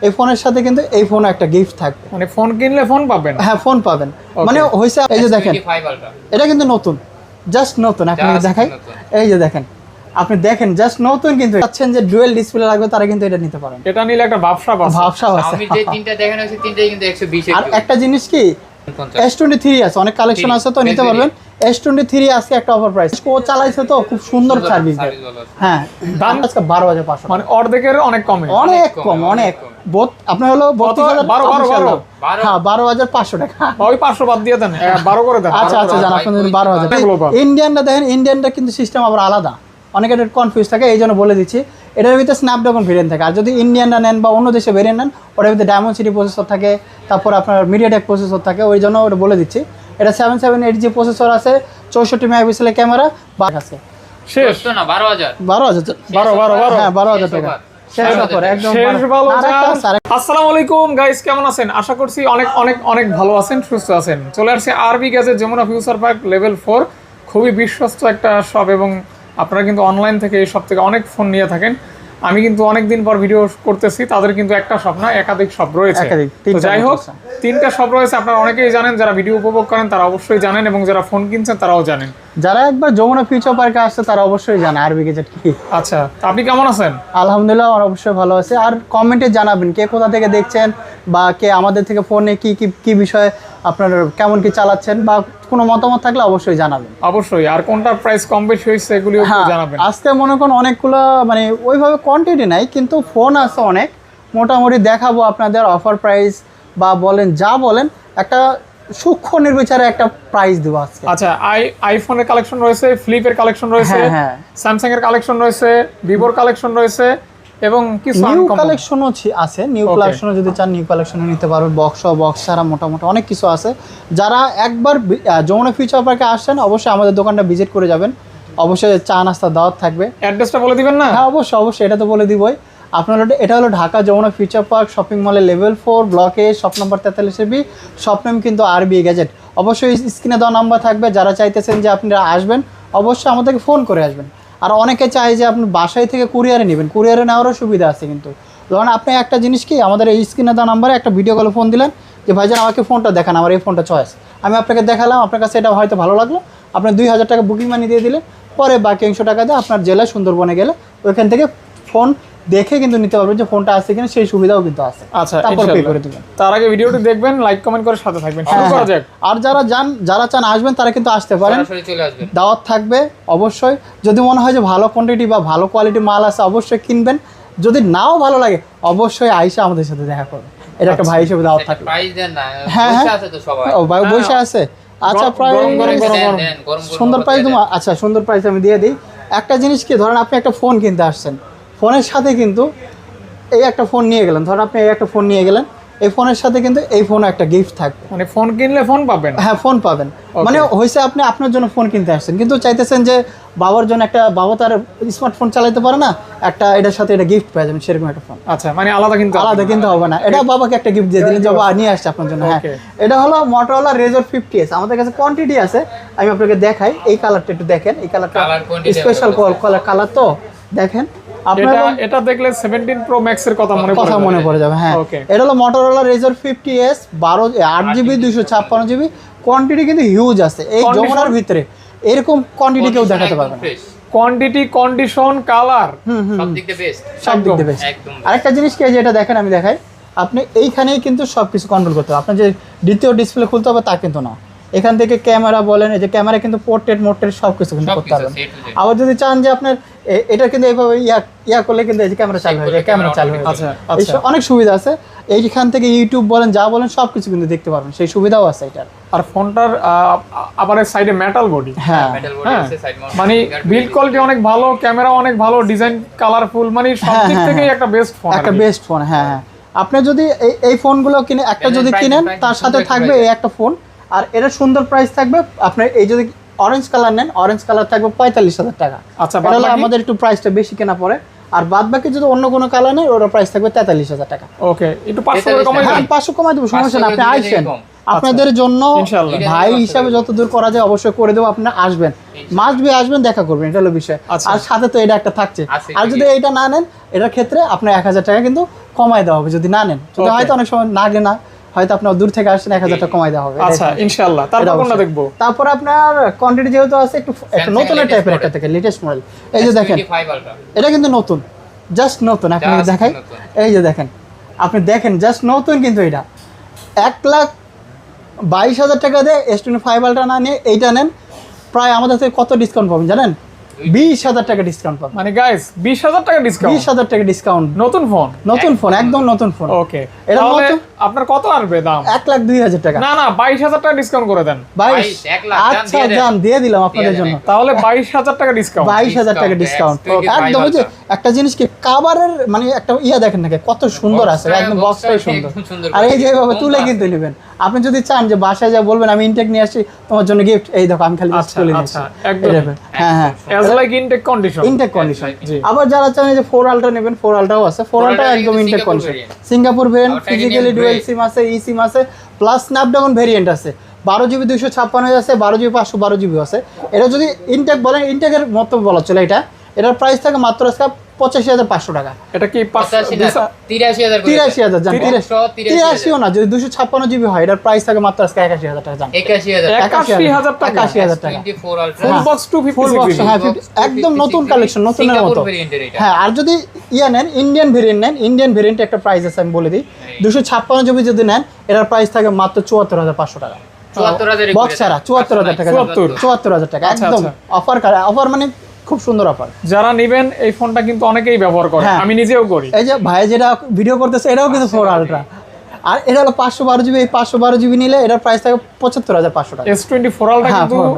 এই ফোনের সাথে কিন্তু এই ফোন একটা গিফট থাকবে, মানে ফোন কিনলে ফোন পাবেন। হ্যাঁ ফোন পাবেন, মানে হইছে এই যে দেখেন এটা কিন্তু নতুন, জাস্ট নতুন। আপনাকে দেখাই, এই যে দেখেন, আপনি দেখেন জাস্ট নতুন, কিন্তু চাচ্ছেন যে ডুয়েল ডিসপ্লে লাগবে তারা কিন্তু এটা নিতে পারেন। এটা নিলে একটা ভাবসাব আছে, ভাবসাব আছে। আমি যে তিনটা দেখেন আছে তিনটাই কিন্তু 120 আর একটা জিনিস কি S23 আছে, অনেক কালেকশন আছে তো নিতে পারবেন। S23 আজকে একটা অফার প্রাইস, ও চালাইছে তো খুব সুন্দর সার্ভিস দেয়। হ্যাঁ দাম আজকে 12,500, মানে অর্ধেকের অনেক কমে, অনেক কম, অনেক বোধ আপনার হলো 12,500 হ্যাঁ 12,500 টাকা। ওই 500 বাদ দিয়ে দেন, 12 করে দেন। আচ্ছা আচ্ছা জান, আপনাদের 12,000। ইন্ডিয়ানটা দেখেন, ইন্ডিয়ানটা কিন্তু সিস্টেম আবার আলাদা, অনেকে এটা কনফিউজ থাকে, এই জন্য বলে দিচ্ছি। এটার ভিতরে স্ন্যাপড্রাগন ভেরিয়েন্ট থাকে, আর যদি ইন্ডিয়ানটা নেন বা অন্য দেশে ভেরিয়েন্ট নেন ওটার ভিতরে ডায়মন্ড প্রসেসর থাকে, তারপর আপনার মিডিয়াটেক প্রসেসর থাকে, ওই জন্য ওটা বলে দিচ্ছি। এটা 778G প্রসেসর আছে, 64 মেগাপিক্সেলের ক্যামেরা আছে। শেষ না 12,000 হ্যাঁ 12,000 টাকা। আসসালামু আলাইকুম গাইস, কেমন আছেন? আশা করছি অনেক অনেক অনেক ভালো আছেন, সুস্থ আছেন। চলে আসছে RB gadget Jamuna future park level 4, খুবই বিশ্বস্ত একটা শপ, এবং আপনারা কিন্তু অনলাইন থেকে এই শপ থেকে অনেক ফোন নিয়ে থাকেন। আমি কিন্তু অনেকদিন পর ভিডিও করতেছি, তাদের কিন্তু একটা শপ না একাধিক শপ রয়েছে। তো যাই হোক, 3টা শপ রয়েছে, আপনারা অনেকেই জানেন, যারা ভিডিও উপভোগ করেন তারা অবশ্যই জানেন, এবং যারা ফোন কিনছেন তারাও জানেন। যারা একবার যমুনা ফিউচার পার্কে আসছে তারা অবশ্যই জানে আরবি গ্যাজেট কি। আচ্ছা, আপনি কেমন আছেন? আলহামদুলিল্লাহ, আমার অবশ্যই ভালো আছে। আর কমেন্টে জানাবেন কে কোথা থেকে দেখছেন, বা কে আমাদের থেকে ফোনে কি কি কি বিষয়ে আপনার কেমন কি চালাচ্ছেন, বা কোনো মতামত থাকলে অবশ্যই জানাবেন। অবশ্যই। আর কোনটা প্রাইস কম বেশি হয়েছে এগুলিও জানাবেন। আজকে মনে করুন অনেকগুলো, মানে ওইভাবে কোয়ান্টিটি নাই, কিন্তু ফোন আছে অনেক, মোটামুটি দেখাবো আপনাদের অফার প্রাইস, বা বলেন যা বলেন একটা সূক্ষ্ম নির্বিচারে একটা প্রাইস দেবো আজকে। আচ্ছা, আইফোনের কালেকশন রয়েছে, ফ্লিপের কালেকশন রয়েছে, স্যামসাং এর কালেকশন রয়েছে, ভিভোর কালেকশন রয়েছে, এবং কিছু নিউ কালেকশনও আছে। নিউ কালেকশনও যদি চান নিউ কালেকশনও নিতে পারবেন, বক্স ছাড়া মোটামুটি অনেক কিছু আছে। যারা একবার যমুনা ফিউচার পার্কে আসছেন অবশ্যই আমাদের দোকানটা ভিজিট করে যাবেন, অবশ্যই চা নাস্তা দাওয়াত থাকবে। অ্যাড্রেসটা বলে দিবেন না? হ্যাঁ অবশ্যই অবশ্যই, এটা তো বলে দিবই। আপনার এটা হলো Dhaka Jamuna future park shopping মলের লেভেল 4 ব্লকে shop number 43B, shop name কিন্তু আরবি গ্যাজেট। অবশ্যই স্ক্রিনে দেওয়া নাম্বার থাকবে, যারা চাইতেছেন যে আপনারা আসবেন অবশ্যই আমাদেরকে ফোন করে আসবেন। আর অনেকে চায় যে আপনি বাসায় থেকে কুরিয়ারে নেবেন, কুরিয়ারে নেওয়ারও সুবিধা আছে। কিন্তু ধরুন আপনি একটা জিনিস কি, আমাদের এই স্ক্রিনে দেওয়া নাম্বারে একটা ভিডিও কলে ফোন দিলেন যে ভাইজান আমাকে ফোনটা দেখান, আমার এই ফোনটা চয়েস, আমি আপনাকে দেখালাম, আপনার কাছে এটা হয়তো ভালো লাগলো, আপনি 2,000 টাকা বুকিং মানি দিয়ে দিলেন, পরে বাকি 100 টাকা দিয়ে আপনার জেলায় সুন্দরবনে গেলে ওইখান থেকে ফোন দেখে কিন্তু নিতে পারবেন যে ফোনটা আছে কিনা, সেই সুবিধাও কিন্তু আছে। আচ্ছা, তারপর পে করে দিবেন। তার আগে ভিডিওটি দেখবেন, লাইক কমেন্ট করে সাথে থাকবেন। শুরু করা যাক। আর যারা চান আসবেন তারা কিন্তু আসতে পারেন, দাওয়াত থাকবে অবশ্যই। যদি মনে হয় যে ভালো কোয়ান্টিটি বা ভালো কোয়ালিটি মাল আছে অবশ্যই কিনবেন, যদি নাও ভালো লাগে অবশ্যই আইসা আমাদের সাথে দেখা করবেন। এটা একটা ভাই হিসেবে দাওয়াত থাকবে। প্রাইস দেন না, হ্যাঁ পয়সা আছে তো সবাই। ও ভাই বসে আছে। আচ্ছা প্রাইস সুন্দর প্রাইস তোমার, আচ্ছা সুন্দর প্রাইস আমি দিয়ে দিই। একটা জিনিস কি, ধরেন আপনি একটা ফোন কিনতে আসছেন, ফোনের সাথে কিন্তু এই একটা ফোন নিয়ে গেলেন, ধরেন আপনি এই একটা ফোন নিয়ে গেলেন, এই ফোনের সাথে কিন্তু এই ফোনে একটা গিফট থাকবে। মানে ফোন কিনলে ফোন পাবেন? হ্যাঁ ফোন পাবেন। মানে হয়েছে আপনি আপনার জন্য ফোন কিনতে আসছেন, কিন্তু চাইতেছেন যে বাবার জন্য একটা, বাবা তার স্মার্টফোন চালাতে পারে না, একটা এটার সাথে এটা গিফট পেয়ে যাবেন, সেরকম একটা ফোন। আচ্ছা, মানে আলাদা কিন্তু হবে না, এটা বাবাকে একটা গিফট দিয়ে দিলেন, যে বাবা নিয়ে আসছে আপনার জন্য। হ্যাঁ এটা হলো Motorola Razr 50s, আমাদের কাছে কোয়ান্টিটি আছে, আমি আপনাকে দেখাই। এই কালারটা একটু দেখেন, এই কালারটা স্পেশাল কালার তো দেখেন। এটা দেখলে 17 Pro Max এর কথা মনে পড়ে যাবে। হ্যাঁ এটা হলো Motorola Razr 50s, 8GB 256GB, quantity কিন্তু হিউজ আছে এই যমুনার ভিতরে, এরকম কোয়ান্টিটি কেউ দেখাতে পারবে না। কোয়ান্টিটি, কন্ডিশন, কালার সব দিক দিয়ে বেস্ট, সব দিক দিয়ে বেস্ট। আরেকটা জিনিস কি, যে এটা দেখেন আমি দেখাই, আপনি এইখানেই কিন্তু সবকিছু কন্ট্রোল করতে হবে। আপনার যে দ্বিতীয় ডিসপ্লে খুলতে হবে তা কিন্তু না, এখান থেকে ক্যামেরা বলেন, এই যে ক্যামেরা কিন্তু পোর্ট্রেট মোট্রেট সব কিছু কিন্তু করতে পারবেন। আবার যদি চান যে আপনার এটা কিন্তু এইভাবে ইয়া করলে কিন্তু এই যে ক্যামেরা চালু হয়ে যায়, ক্যামেরা চালু হয়ে যায়। আচ্ছা অনেক সুবিধা আছে, এইখান থেকে ইউটিউব বলেন যা বলেন সব কিছু কিন্তু দেখতে পারবেন, সেই সুবিধাও আছে এটার। আর ফোনটার আবার সাইডে মেটাল বডি, হ্যাঁ মানে বিল্ড কোয়ালিটি অনেক ভালো, ক্যামেরা অনেক ভালো, ডিজাইন কালারফুল, মানে সব দিক থেকেই একটা বেস্ট ফোন, একটা বেস্ট ফোন। হ্যাঁ হ্যাঁ, আপনি যদি এই ফোনগুলো কিনে একটা যদি কিনেন, তার সাথে থাকবে এই একটা ফোন, আর এটা সুন্দর প্রাইস থাকবে। আপনার এই যদি অরেঞ্জ কালার নেন, অরেঞ্জ কালার থাকবে 45,000 টাকা। আচ্ছা, আমাদের একটু প্রাইসটা বেশি কেনা পড়ে। আর বাদ বাকি যদি অন্য কোনো কালার নেই, ওটার প্রাইস থাকবে 43,000 টাকা। ওকে, একটু 500 কমাই দেন। 500 কমাই দেবো, সমস্যা না, আপনি আইসেন, আপনাদের জন্য ভাই হিসাবে যত দূর করা যায় অবশ্যই করে দেবো। আপনারা আসবেন, মাস্ট বি আসবেন, দেখা করবেন, এটা হলো বিষয়। আর সাথে তো এটা একটা থাকছে। আর যদি এইটা না নেন, এটার ক্ষেত্রে আপনার 1,000 টাকা কিন্তু কমাই দেওয়া হবে যদি না নেন, যদি Okay. হয়তো অনেক সময় না না হয়তো আপনার দূর থেকে আসছেন 1000 টাকা কমাই দেওয়া হবে। আচ্ছা ইনশাআল্লাহ, তারপর কোনটা দেখবো? তারপর আপনার কোয়ান্টিটি যেহেতু আছে একটু নতুন latest টাইপের একটা model। থেকে লেটেস্ট মডেল, এই যে দেখেন S25 Ultra এটা কিন্তু নতুন, জাস্ট নতুন, আপনাকে Just দেখাই, নতুন। এই যে দেখেন, আপনি দেখেন জাস্ট নতুন, কিন্তু এটা 1,22,000 টাকা দিয়ে S25 Ultra না নিয়ে এইটা নেন, প্রায় আমাদের থেকে কত ডিসকাউন্ট পাবেন জানেন? 20,000 টাকা ডিসকাউন্ট পাবেন। মানে গাইস 20,000 টাকা ডিসকাউন্ট, 20,000 টাকা ডিসকাউন্ট, নতুন ফোন। নতুন ফোন, একদম নতুন ফোন। ওকে, এটা তাহলে নতুন, আপনার কত আসবে দাম? 1,02,000 টাকা। না না 22,000 টাকা ডিসকাউন্ট করে দেন। 22, 1 লাখ, আচ্ছা জান দিয়ে দিলাম আপনাদের দিয়ে দেন জন্য, তাহলে 22,000 টাকা ডিসকাউন্ট। 22,000 টাকা ডিসকাউন্ট। একদম ওই যে একটা জিনিস কি কাভারের মানে একটা ইয়া দেখেন নাকি কত সুন্দর আছে, Box টা- একদম box বক্সটাই টা সুন্দর। একদম সুন্দর আর এই যে করে। এভাবে তুলে কোনটা? কিন্তু নেবেন, আপনি যদি চান যে বাসায় যা বলবেন আমি ইনটেক নিয়ে আসি তোমার জন্য গিফট, এই দেখো আমি খালি just আচ্ছা, তুলে নিয়ে আচ্ছা, আসি। একদম। এরকম। হ্যাঁ হ্যাঁ, as like intake condition. Intake condition. জি। আবার যারা চান যে 4 আলট্রা নেবেন, 4 আলট্রাও আছে, 4 আলট্রা Ultra একদম কিন্তু intake Singapore condition, variant। Singapore variant, Titanium physically grey। Dual SIM আছে, ই সিম আছে, প্লাস স্ন্যাপড্রাগন ভেরিয়েন্ট আছে, 12GB 256 আছে, 12GB 512GB আছে। এটা যদি ইনটেক বলেন, ইনটেকের মতো বলা চলে, এটার প্রাইস থাকে মাত্র আজকে 85,500 টাকা। এটা কি 85 না, 83,000 করে। 83,000 জান, 83,000 83ও না, যদি 256GB হয় এটার প্রাইস থাকে মাত্র আজকে 81,000 টাকা জান। 81,000 81,000 টাকা। 81,000 টাকা। 24 Ultra ফুল হ্যাঁ। বক্স ফুল 256 বক্স, জিবি। হ্যাঁ, একদম নতুন কালেকশন, নতুনের সিঙ্গাপুর মতো। ভেরিয়েন্টের এটা। হ্যাঁ, আর যদি ইয়া নেন, ইন্ডিয়ান ভেরিয়েন্ট নেন, ইন্ডিয়ান ভেরিয়েন্ট একটা প্রাইস আছে আমি বলে দিই, 256GB যদি নেন এটার প্রাইস থাকে মাত্র 74,500 টাকা। 74,000 এ বক্স ছাড়া 74,000 টাকা, 74,000 টাকা আচ্ছা, একদম আচ্ছা। অফার মানে খুব সুন্দর অফার। যারা নেবেন এই ফোনটা কিন্তু অনেকেই ব্যবহার করে, হ্যাঁ। আমি নিজেও করি। এই যে ভাই যেটা ভিডিও করতেছে এটাও কিন্তু 4 আলট্রা, আর এটা হলো 512GB, এই 512GB নিলে এটার প্রাইস থাকে 75,500 টাকা। S24 Ultra হ্যাঁ, কিন্তু 4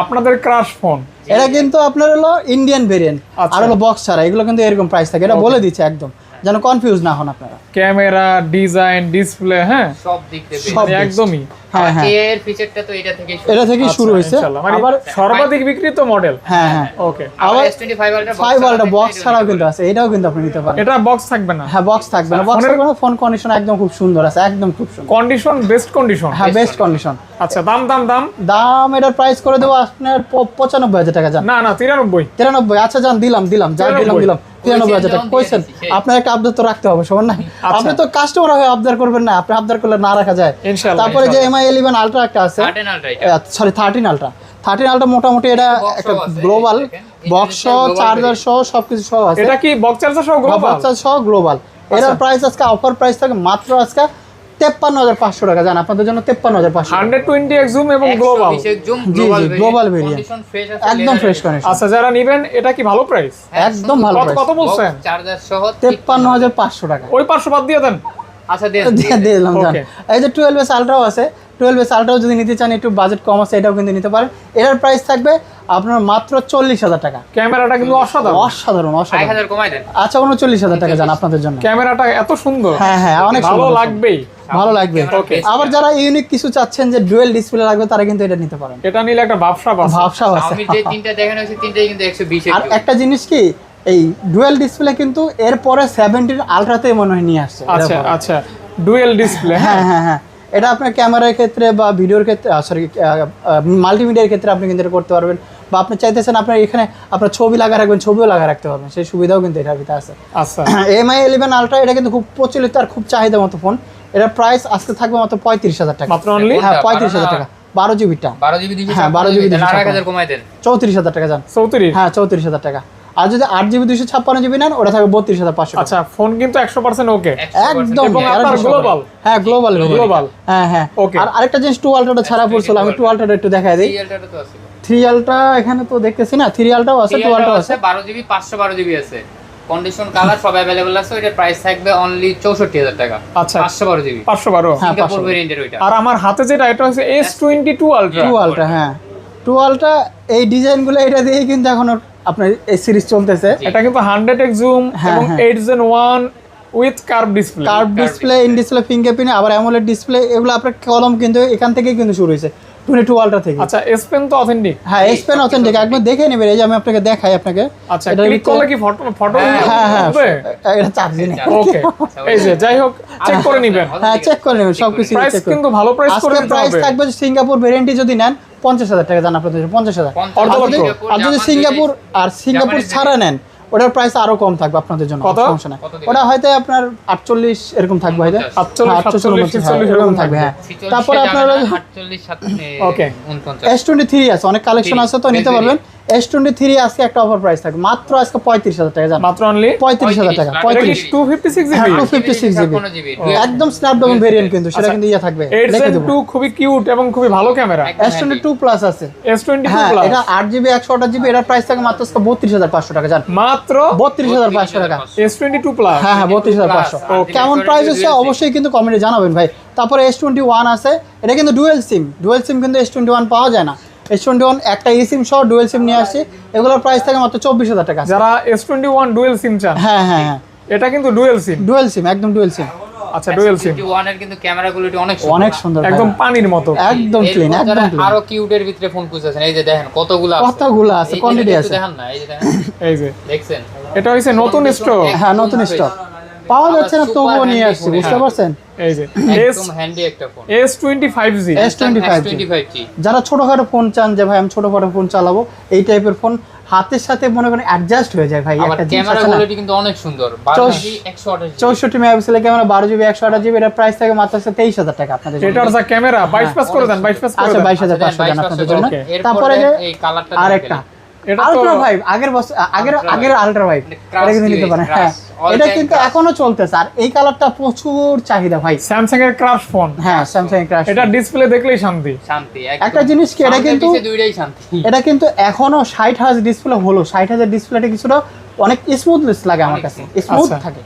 আপনাদের ক্রাশ ফোন। এটা কিন্তু আপনার হলো ইন্ডিয়ান ভেরিয়েন্ট, আচ্ছা। আর হলো বক্স ছাড়া, এগুলো কিন্তু এরকম প্রাইস থাকে, এটা বলে দিচ্ছে একদম, যেন কনফিউজ না হন আপনারা। ক্যামেরা, ডিজাইন, ডিসপ্লে, হ্যাঁ সব দিক থেকে সব দিক। একদমই। হ্যাঁ হ্যাঁ, এর ফিচারটা তো এটা থেকেই শুরু। এটা থেকেই শুরু হয়েছে। ইনশাআল্লাহ, মানে আবার সর্বাধিক বিক্রিত মডেল। হ্যাঁ হ্যাঁ, ওকে, আবার আবার S25 Ultra 5 আলট্রা বক্স ছাড়াও কিন্তু আছে, এটাও কিন্তু আপনি নিতে পারেন। এটা বক্স থাকবে না। হ্যাঁ, বক্স থাকবে না, বক্স থাকবে না, ফোন কন্ডিশন একদম খুব সুন্দর আছে, একদম খুব সুন্দর। Condition best condition. হ্যাঁ, বেস্ট কন্ডিশন। আচ্ছা, দাম দাম দাম। দাম এটার প্রাইস করে দেবো আপনার 95,000 টাকা জান। না না 93। 93, আচ্ছা জান, দিলাম যা 93 দিলাম 93,000 টাকা। যেমন কইছেন দিয়ে দিছি, আপনার একটা আবদার তো রাখতে হবে, সবার না? আচ্ছা। আপনি তো কাস্টমার হয়ে আবদার করবেন না, আপনি আবদার করলে না রাখা যায়। ইনশাআল্লাহ, তারপরে যে MI 11 আলট্রা একটা আছে, 13 Ultra এটা। সরি 13 আলট্রা, 13 আলট্রা মোটামুটি এটা Box একটা সহ আছে, গ্লোবাল দেখেন। বক্স সহ, Global চার্জার সহ, সবকিছু সহ আছে, এটা কি বক্স চার্জার সহ গ্লোবাল? বক্স সহ গ্লোবাল। এটার প্রাইস আজকে অফার প্রাইস থাকে মাত্র আজকে 53,500 টাকা জান, আপনাদের জন্য 53,500 টাকা। 120x জুম এবং গ্লোবাল। 120 জুম জি, global global variant। Condition fresh আছে, একদম ফ্রেশ কন্ডিশন, আচ্ছা, যারা নেবেন এটা কি ভালো প্রাইস? একদম ভালো কত প্রাইস। কত বলছেন? চার্জার সহ 53,500 টাকা। ওই 500 বাদ দিয়ে দেন। আচ্ছা দিয়ে দিয়ে দিলাম জান। Okay. এই যে 12S আলট্রাও আছে, 12S আলট্রাও যদি নিতে চান, একটু বাজেট কম আছে, এটাও কিন্তু নিতে পারেন। এটার প্রাইস থাকবে আপনার মাত্র 40,000 টাকা। ক্যামেরাটা কিন্তু অসাধারণ। অসাধারণ, অসাধারণ। 1000 কমাই দেন। আচ্ছা, 39,000 টাকা জান আপনাদের জন্য। ক্যামেরাটা এত সুন্দর। হ্যাঁ হ্যাঁ, অনেক ভালো সুন্দর, লাগবেই। ভালো লাগবে। Okay. আবার যারা ইউনিক কিছু চাচ্ছেন যে ডুয়েল ডিসপ্লে লাগবে, তারা কিন্তু এটা নিতে পারেন। এটা নিলে একটা ভাবসাব আছে। ভাবসাব আছে। আমি যে তিনটা দেখানো হয়েছে তিনটাই কিন্তু 120 আর একটা জিনিস কি, এই ডুয়েল ডিসপ্লে কিন্তু এরপরে 17 আলট্রাতে মনে হয় নিয়ে আসছে। আচ্ছা এরপরে। আচ্ছা, ডুয়েল ডিসপ্লে। হ্যাঁ হ্যাঁ হ্যাঁ, এটা আপনার ক্যামেরার ক্ষেত্রে বা ভিডিওর ক্ষেত্রে, সরি মাল্টিমিডিয়ার ক্ষেত্রে আপনি কিন্তু এটা করতে পারবেন, বা আপনি চাইতেছেন আপনার এখানে আপনার ছবি লাগা রাখবেন, ছবিও লাগা রাখতে পারবেন, সেই সুবিধাও কিন্তু এটার ভিতরে আছে। আচ্ছা, MI 11 আলট্রা এটা কিন্তু খুব প্রচলিত আর খুব চাহিদা মতো ফোন। এটার প্রাইস আজকে থাকবে মাত্র 35,000 টাকা। মাত্র অনলি হ্যাঁ, 35,000 টাকা, 12GBটা। 12GB দিছি। হ্যাঁ, 12GB দিছি। 8000 কমাই দেন। 34,000 টাকা যান। 34। হ্যাঁ, 34,000 টাকা। আর যদি 8GB 256GB নেন, ওটা থাকবে 32,500 টাকা। আচ্ছা, ফোন কিন্তু 100% ওকে। 100% একদম এবং আপনার guarantee global? হ্যাঁ, গ্লোবাল গ্লোবাল। হ্যাঁ হ্যাঁ। Okay. আর আরেকটা জিনিস 2 আলট্রাটা ছাড়া পড়ছিল, আমি 2 আলট্রাটা একটু দেখাই দিই। 3 Ultra তো আছে। 3 আলট্রা এখানে তো দেখতেছি না, 3 আলট্রাও আছে, 2 আলট্রাও আছে। 12GB 512GB আছে। কন্ডিশন কালার সব अवेलेबल আছে। ওটার প্রাইস থাকবে অনলি 64,000 টাকা। আচ্ছা। 512GB 512। হ্যাঁ, সিঙ্গাপুর 512 ভেরিয়েন্টের ওইটা। আর আমার হাতে যেটা এটা হচ্ছে S22 আলট্রা। 2 আলট্রা, হ্যাঁ 2 আলট্রা। এই ডিজাইনগুলো এটা দিয়েই কিন্তু এখন আপনার এই সিরিজ চলতেছে। এটা কিন্তু 100x জুম হ্যাঁ, এবং হ্যাঁ। 8 Gen 1 with curve display. Curve display, in display fingerprint, আবার অ্যামোলেড ডিসপ্লে, এগুলো আপনার কলম কিন্তু এখান থেকেই কিন্তু শুরু হয়েছে, 22 আলট্রা থেকে। আচ্ছা, S Pen তো অথেন্টিক। হ্যাঁ, S Pen অথেন্টিক, একবার দেখে নেবেন। এই যে আমি আপনাকে দেখাই আপনাকে। আচ্ছা, এটার ক্লিক ভিতরে- করলে কি ফটো ফটো হ্যাঁ হ্যাঁ, হবে? এটা চার্জিং। ওকে, এই যে যাই হোক চেক করে নেবেন। হ্যাঁ, চেক করে নেবেন সবকিছু। প্রাইস চেক করে কিন্তু ভালো প্রাইস করে আজকে দিতে প্রাইস হবে। থাকবে সিঙ্গাপুর ভেরিয়েন্টই যদি নেন 50,000 টাকা জান আপনাদের, 50,000। আর যদি সিঙ্গাপুর, আর সিঙ্গাপুর ছাড়া নেন, ওটার প্রাইস আরো কম থাকবে আপনাদের জন্য, কত? সমস্যা নাই। কত দিবেন? ওটা হয়তো আপনার 48 এরকম থাকবে হয়তো, 48, 47, এরকম থাকবে। হ্যাঁ, তারপরে আপনার Okay. S23 আছে, অনেক কালেকশন আছে তো নিতে পারবেন। S23 আজকে একটা অফার প্রাইস থাকবে মাত্র আজকে 35,000 টাকা জান, মাত্র অনলি 35,000 টাকা। 256 হ্যাঁ, জিবি 256 জিবি একদম স্ন্যাপড্রাগন ভেরিয়েন্ট কিন্তু, সেটা কিন্তু ইয়া থাকবে, 8 দেখে Gen দেবো। 2 খুবই কিউট এবং খুবই ভালো ক্যামেরা। S22 প্লাস আছে, S22 হ্যাঁ প্লাস এটা 8GB 128GB, এটার প্রাইস থাকে মাত্র 32,500 টাকা জান, মাত্র 32,500 টাকা। S22 plus. হ্যাঁ হ্যাঁ 32,500। Okay. কেমন প্রাইস হচ্ছে অবশ্যই কিন্তু কমেন্টে জানাবেন ভাই। তারপরে S21 আছে, এটা কিন্তু ডুয়েল সিম কিন্তু S21 পাওয়া যায় না। S21 একটা eSIM সহ ডুয়েল সিম নিয়ে আসছে, এগুলোর প্রাইস থাকে মাত্র 24,000 টাকা। যারা S21 ডুয়েল সিম চান, হ্যাঁ হ্যাঁ হ্যাঁ এটা কিন্তু ডুয়েল সিম। ডুয়েল সিম, একদম ডুয়েল সিম, আচ্ছা ডুয়েল সিম, S21 এর কিন্তু ক্যামেরা কোয়ালিটি অনেক অনেক সুন্দর একদম পানির মতো। একদম ক্লিন, এরপর একদম যারা ক্লিন। আরো কিউটের ভিতরে ফোন খুঁজতেছেন, এই যে দেখেন কতগুলো আছে, কতগুলো আছে, এই যে কোয়ান্টিটি একটু আছে। দেখেন না, এই যে দেখেন, এই যে দেখছেন এটা হইছে নতুন স্টক। হ্যাঁ নতুন স্টক পাওয়া যাচ্ছে না, তবুও নিয়ে আসছি, বুঝতে পারছেন। এই যে একদম হ্যান্ডি একটা ফোন। S25G। S25G যারা ছোটখাটো ফোন চান যে ভাই আমি ছোটখাটো ফোন চালাবো, এই টাইপের ফোন হাতের সাথে মনে করেন অ্যাডজাস্ট হয়ে যায় ভাই। আবার একটা জিনিস ক্যামেরা আছে না, কোয়ালিটি কিন্তু অনেক সুন্দর, 12GB 128GB 64 মেগাপিক্সেলের ক্যামেরা, 12GB 128GB, এটার প্রাইস থাকে মাত্র 23,000 টাকা আপনাদের জন্য। এটার যা ক্যামেরা 22 পাস করে দেন, 22 পাস করে আচ্ছা দেন। 22,500 জান আপনাদের জন্য। Okay. তারপরে যে এই কালারটা আরেকটা এটা তো আলট্রা ভাইব, আগের বছর আগের আলট্রা ভাইব, এটা কিন্তু নিতে পারেন। হ্যাঁ এটা কিন্তু এখনো চলতেছে, আর এই কালারটা প্রচুর চাহিদা ভাই। স্যামসাং এর ক্রাশ ফোন। হ্যাঁ স্যামসাং এর ক্রাশ। এটা ডিসপ্লে দেখলেই শান্তি। শান্তি একটা জিনিস কি, এটা কিন্তু দুইটাই শান্তি। এটা কিন্তু এখনো 60,000 ডিসপ্লে হলো, 60,000 ডিসপ্লেটা কিছুটা অনেক স্মুথনেস লাগে আমার কাছে, স্মুথ আচ্ছা। থাকে।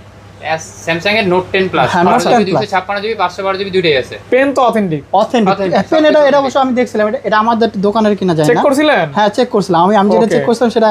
স্যামসাং এর নোট 10 প্লাস হ্যাঁ, Note 10 Plus। 256GB 512GB দুইটাই আছে। পেন তো অথেন্টিক। অথেন্টিক Authentic, পেন, এটা সবকিছু অবশ্য আমি দেখছিলাম, এটা আমাদের দোকানের কিনা যায় চেক না। করছিলেন? হ্যাঁ চেক করছিলাম, আমি যেটা Okay. চেক করছিলাম সেটা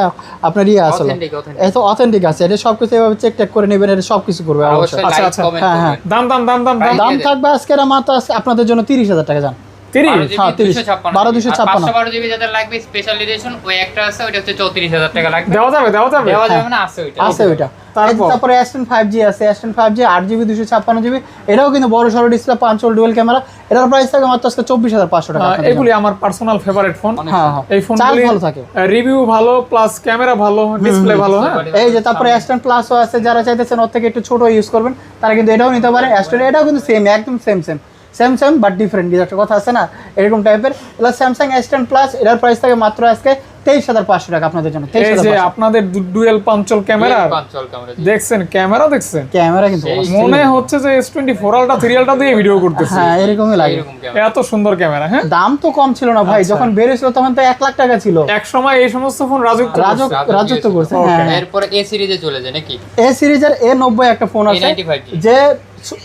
আপনার ইয়ে আসলে Authentic, authentic। এত অথেন্টিক আছে, এটা সবকিছু এভাবে চেক করে নেবেন, এটা সবকিছু করবে অবশ্যই। অবশ্যই আচ্ছা, লাইক আচ্ছা। কমেন্ট হ্যাঁ, হ্যাঁ। করবেন। দাম দাম দাম দাম দাম। দাম থাকবে আজকে মাত্র আজকে আপনাদের জন্য 30,000 টাকা জান। 30। 12,256 512GB যাদের লাগবে স্পেশাল এডিশন, ওই একটা আছে, ওটা হচ্ছে 34,000 টাকা লাগবে। দেওয়া যাবে দেওয়া যাবে। দেওয়া যাবে না, আছে ওইটা। আছে ওইটা। তারপর? তারপরে S10 5G আছে, S10 5G 8GB 256GB, এটাও কিন্তু বড় সরো ডিসপ্লে, 5 ওয়াট ডুয়াল ক্যামেরা, এটার প্রাইস থাকে মাত্র আজকে 24,500 টাকা আপনাদের এগুলি আমার পার্সোনাল ফেভারিট ফোন। অনেক হ্যাঁ হ্যাঁ এই ফোনগুলি চার্জ ভালো থাকে। রিভিউ ভালো, প্লাস ক্যামেরা ভালো, ডিসপ্লে ভালো। হ্যাঁ এই যে তারপরে S10 প্লাসও আছে, যারা চাইতেছেন ওর থেকে একটু ছোট ইউজ করবেন তারা কিন্তু এটাও নিতে পারেন। S10 এটাও কিন্তু সেম, একদম সেম বাট ডিফারেন্ট, একটা কথা আছে না এরকম টাইপের। এটা স্যামসাং S10 প্লাস, এটার প্রাইস থাকে মাত্র আজকে 23,500 টাকা আপনাদের জন্য। এই যে 23,500 আপনাদের ডুয়েল পাঞ্চল ক্যামেরা পাঁচল ক্যামেরা। দেখছেন, ক্যামেরা দেখছেন, ক্যামেরা কিন্তু সেই অস্থির। মনে হচ্ছে যে S24 আলট্রা 3 আলট্রা দিয়ে ভিডিও করতেছে। হ্যাঁ এরকমই লাগে। এরকম ক্যামেরা। এত সুন্দর ক্যামেরা। হ্যাঁ দাম তো কম ছিল না ভাই, আচ্ছা। যখন বের হয়েছিল তখন তো 1 লাখ টাকা ছিল। এক সময় এই সমস্ত ফোন রাজত্ব করছে। রাজত্ব করছে। Okay. হ্যাঁ এরপরে এ সিরিজে চলে যায় নাকি? এ সিরিজের A90 একটা ফোন আছে, A95 যে